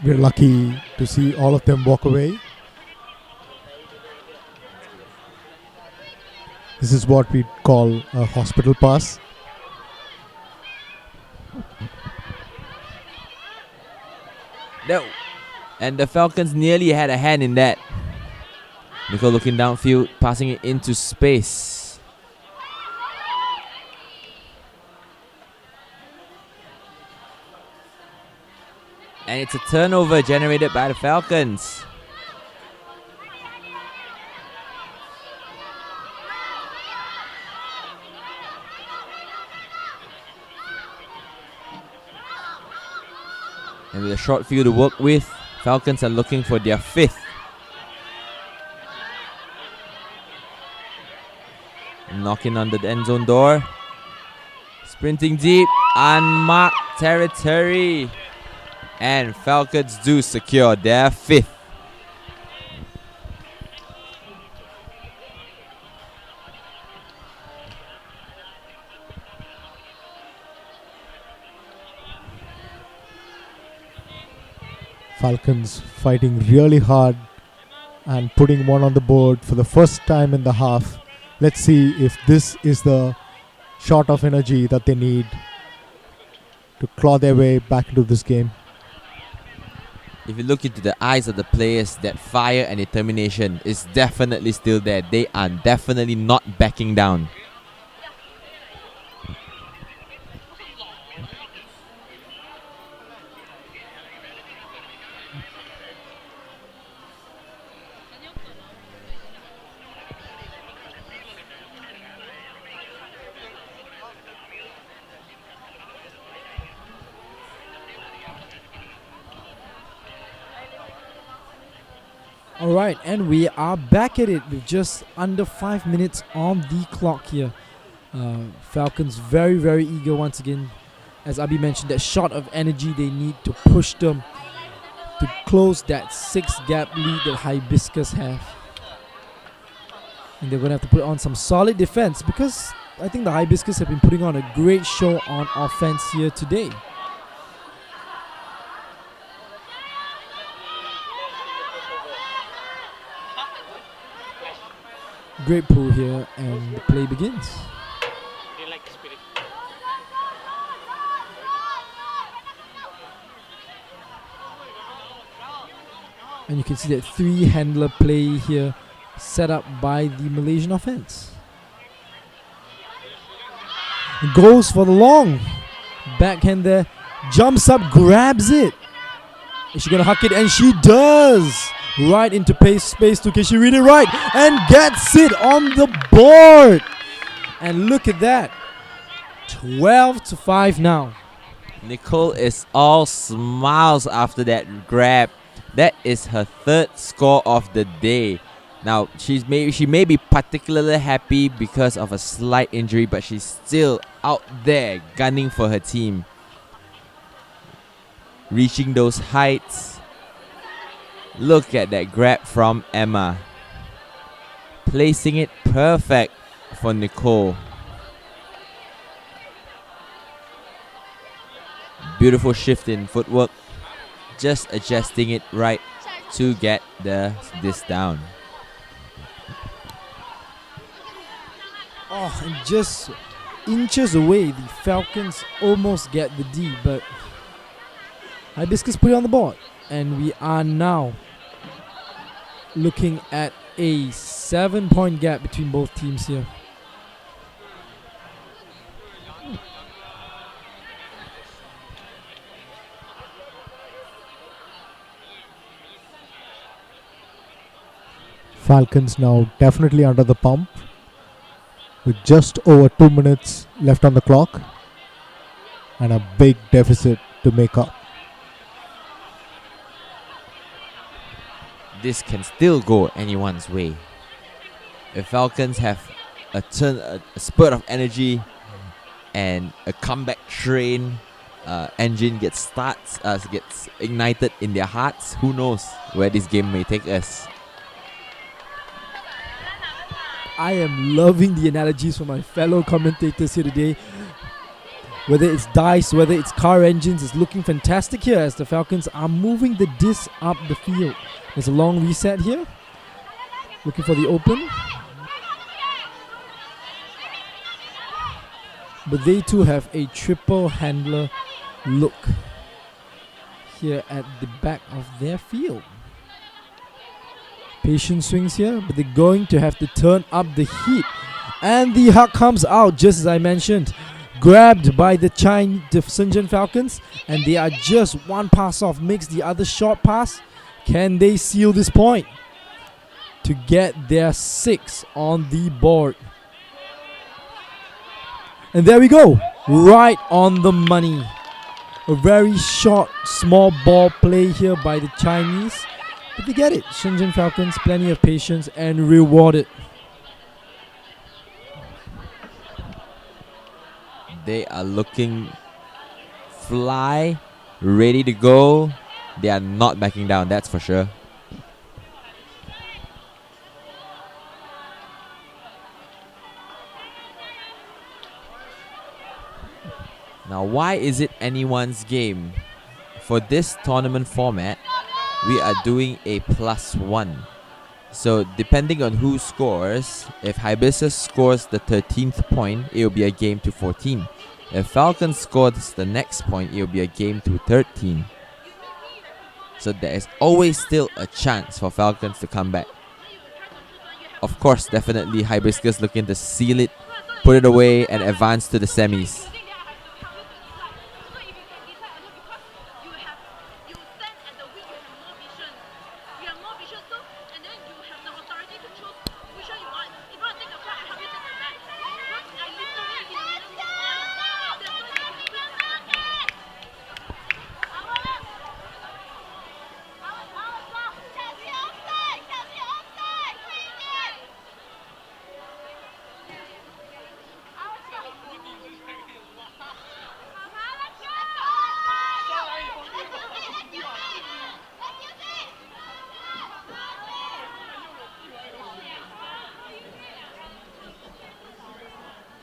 We're lucky to see all of them walk away. This is what we call a hospital pass. No. And the Falcons nearly had a hand in that. Nicole looking downfield, passing it into space. And it's a turnover generated by the Falcons. And with a short field to work with, Falcons are looking for their fifth. Knocking on the end zone door. Sprinting deep, unmarked territory. And Falcons do secure their fifth. Falcons fighting really hard and putting one on the board for the first time in the half. Let's see if this is the shot of energy that they need to claw their way back into this game. If you look into the eyes of the players, that fire and determination is definitely still there. They are definitely not backing down. Alright, and we are back at it with just under 5 minutes on the clock here. Falcons very, very eager once again. As Abi mentioned, that shot of energy they need to push them to close that 6-gap lead that Hibiscus have. And they're going to have to put on some solid defense, because I think the Hibiscus have been putting on a great show on offense here today. Great pull here, and the play begins. And you can see that 3-handler play here set up by the Malaysian offense. Goes for the long backhand there, jumps up, grabs it. Is she gonna huck it? And she does. right into space to Can she read it right? And gets it on the board. And look at that. 12-5 now. Nicole is all smiles after that grab. That is her third score of the day. Now, she may be particularly happy because of a slight injury, but she's still out there gunning for her team. Reaching those heights. Look at that grab from Emma. Placing it perfect for Nicole. Beautiful shift in footwork. Just adjusting it right to get this down. Oh, and just inches away, the Falcons almost get the D, but Hibiscus put it on the board. And we are now looking at a 7-point gap between both teams here. Falcons now definitely under the pump with just over 2 minutes left on the clock and a big deficit to make up. This can still go anyone's way. If Falcons have a spurt of energy and a comeback train engine gets ignited in their hearts, who knows where this game may take us. I am loving the analogies from my fellow commentators here today. Whether it's dice, whether it's car engines, it's looking fantastic here as the Falcons are moving the disc up the field. There's a long reset here. Looking for the open. But they too have a triple handler look here at the back of their field. Patient swings here, but they're going to have to turn up the heat. And the huck comes out, just as I mentioned. Grabbed by the Shenzhen Falcons, and they are just one pass off. Makes the other short pass. Can they seal this point to get their 6 on the board? And there we go, right on the money. A very short, small ball play here by the Chinese. But they get it. Shenzhen Falcons, plenty of patience and rewarded. They are looking fly, ready to go. They are not backing down, that's for sure. Now, why is it anyone's game? For this tournament format, we are doing a +1. So depending on who scores, if Hibiscus scores the 13th point, it will be a game to 14. If Falcon scores the next point, it will be a game to 13. So there is always still a chance for Falcons to come back. Of course, definitely Hibiscus looking to seal it, put it away and advance to the semis.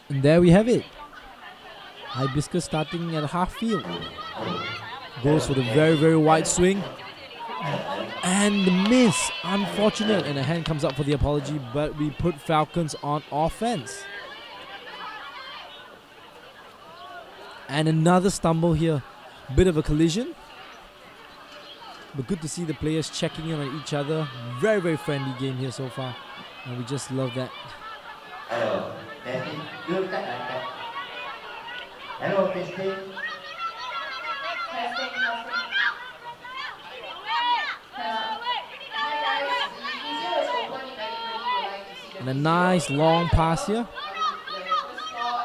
And there we have it. Hibiscus starting at half field. Goes for the very, very wide swing. And the miss. Unfortunate. And a hand comes up for the apology, but we put Falcons on offense. And another stumble here. Bit of a collision. But good to see the players checking in on each other. Very, very friendly game here so far. And we just love that. Hello, testing. Testing. And a nice long pass here. the first floor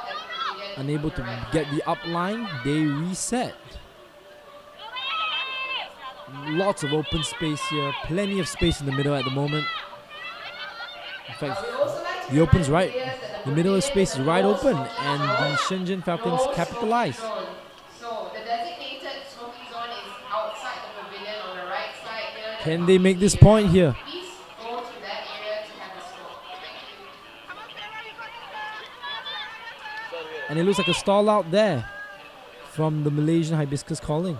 and begin Unable on to the right get side. the up line. They reset. Lots of open space here. Plenty of space in the middle at the moment. In fact, We also like to the open's remind right. players that The middle of space is right no open, smoking and zone, the Shenzhen Falcons no capitalize. smoking zone. So the designated smoking zone is outside the pavilion on the right side here. Can they make this point here? Please go to that area to have a smoke. Thank you. And it looks like a stall out there from the Malaysian Hibiscus calling.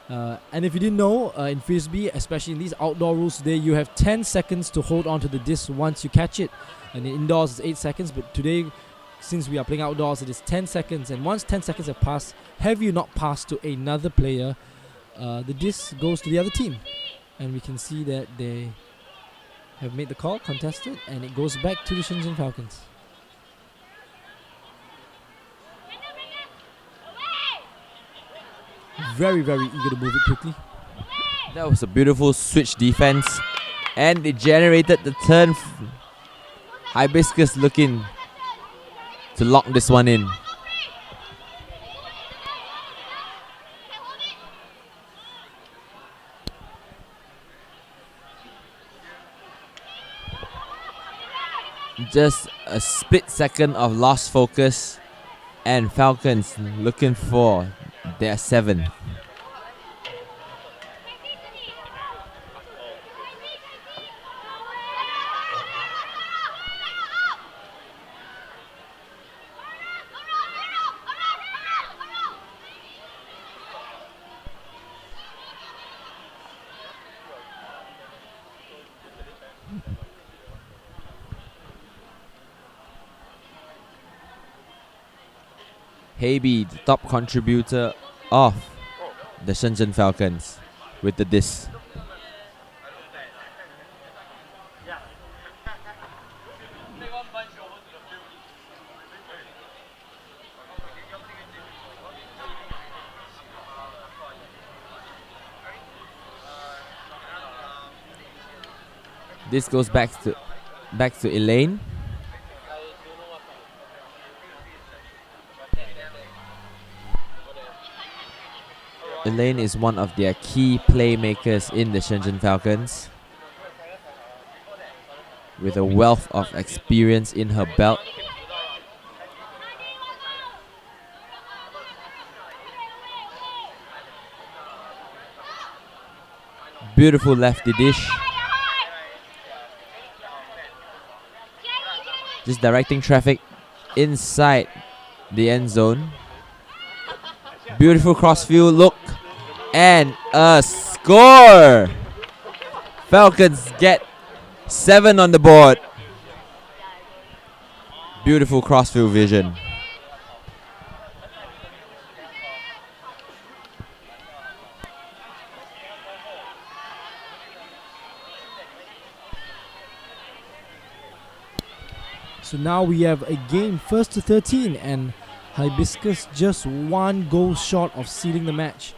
And if you didn't know, in Frisbee, especially in these outdoor rules today, you have 10 seconds to hold on to the disc once you catch it. And in indoors, it's 8 seconds. But today, since we are playing outdoors, it is 10 seconds. And once 10 seconds have passed, have you not passed to another player, the disc goes to the other team. And we can see that they have made the call, contested, and it goes back to the Shenzhen Falcons. Very, very eager to move it quickly. That was a beautiful switch defense. And they generated the turn. Hibiscus looking to lock this one in. Just a split second of lost focus, and Falcons looking for their 7th. Heibi, the top contributor of the Shenzhen Falcons, with the disc. This goes back to Elaine. Elaine is one of their key playmakers in the Shenzhen Falcons, with a wealth of experience in her belt. Beautiful lefty dish. Just directing traffic inside the end zone. Beautiful crossfield look. And a score! Falcons get 7 on the board. Beautiful crossfield vision. So now we have a game, 1st to 13, and Hibiscus just one goal short of sealing the match.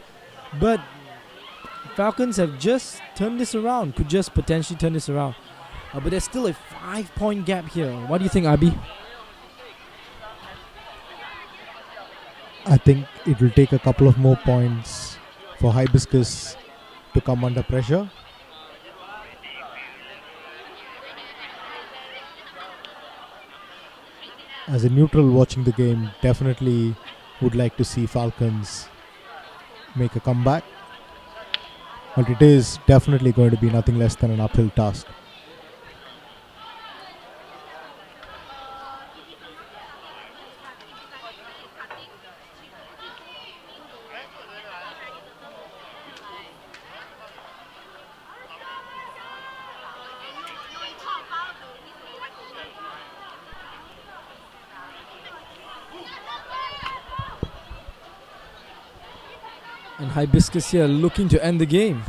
But Falcons have just turned this around, could just potentially turn this around. But there's still a 5-point gap here. What do you think, Abi? I think it will take a couple of more points for Hibiscus to come under pressure. As a neutral watching the game, definitely would like to see Falcons make a comeback. But it is definitely going to be nothing less than an uphill task. And Hibiscus here looking to end the game.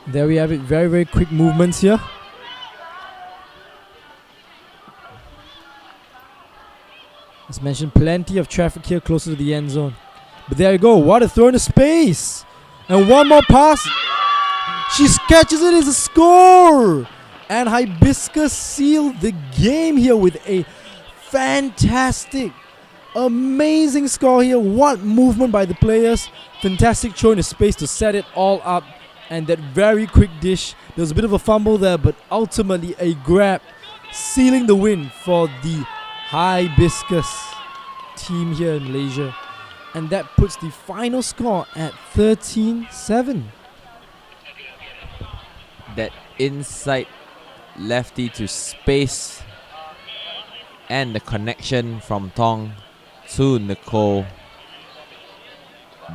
There we have it, very, very quick movements here. As mentioned, plenty of traffic here closer to the end zone. But there you go, what a throw into space! And one more pass! She catches it as a score! And Hibiscus sealed the game here with a fantastic, amazing score here. What movement by the players. Fantastic throw into space to set it all up. And that very quick dish. There was a bit of a fumble there, but ultimately a grab, sealing the win for the Hibiscus team here in Malaysia. And that puts the final score at 13-7. That inside lefty to space and the connection from Tong to Nicole.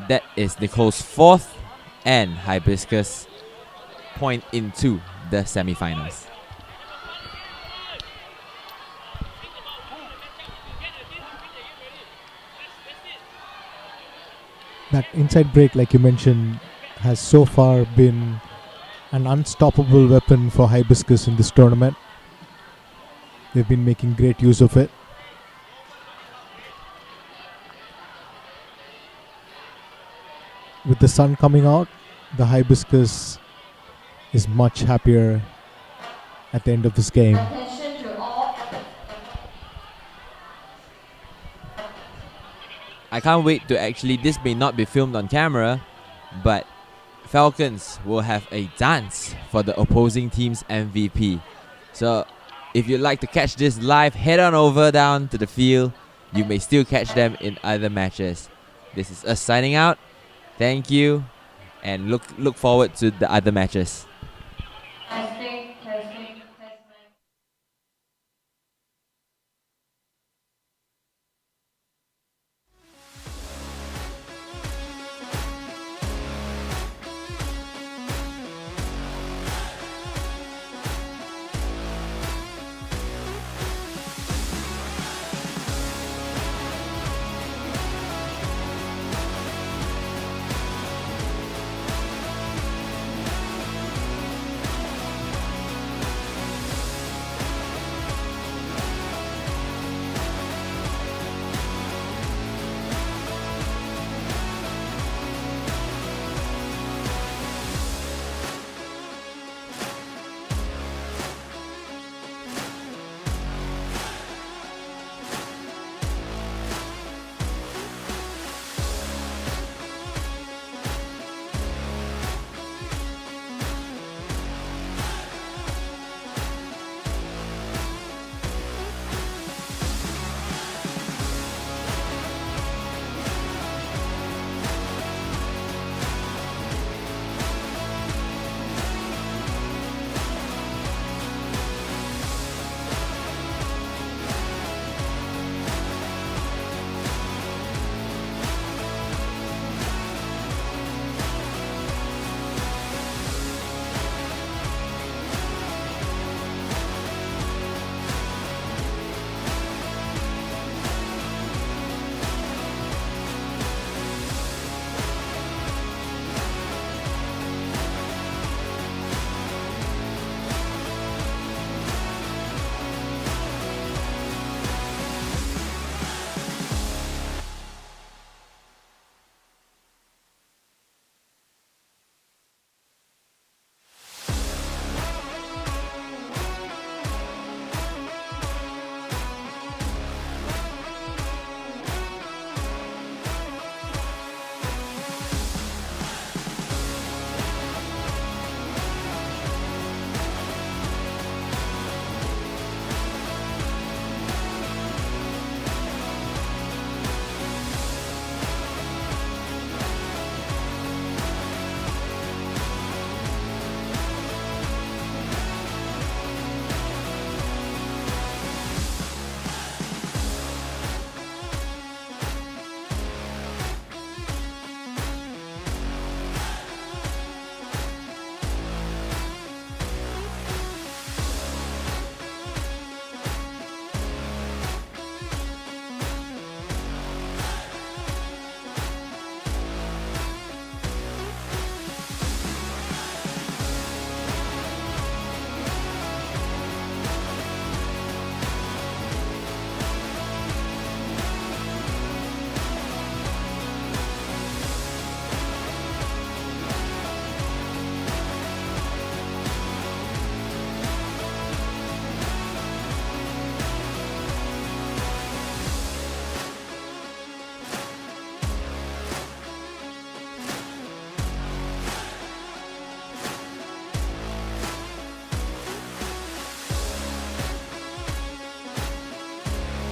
That is Nicole's fourth and Hibiscus point into the semi-finals. That inside break, like you mentioned, has so far been an unstoppable weapon for Hibiscus in this tournament. They've been making great use of it. With the sun coming out, the Hibiscus is much happier at the end of this game. Attention to all. I can't wait to actually, this may not be filmed on camera, but Falcons will have a dance for the opposing team's MVP. So if you'd like to catch this live, head on over down to the field. You may still catch them in other matches. This is us signing out. Thank you, and look forward to the other matches.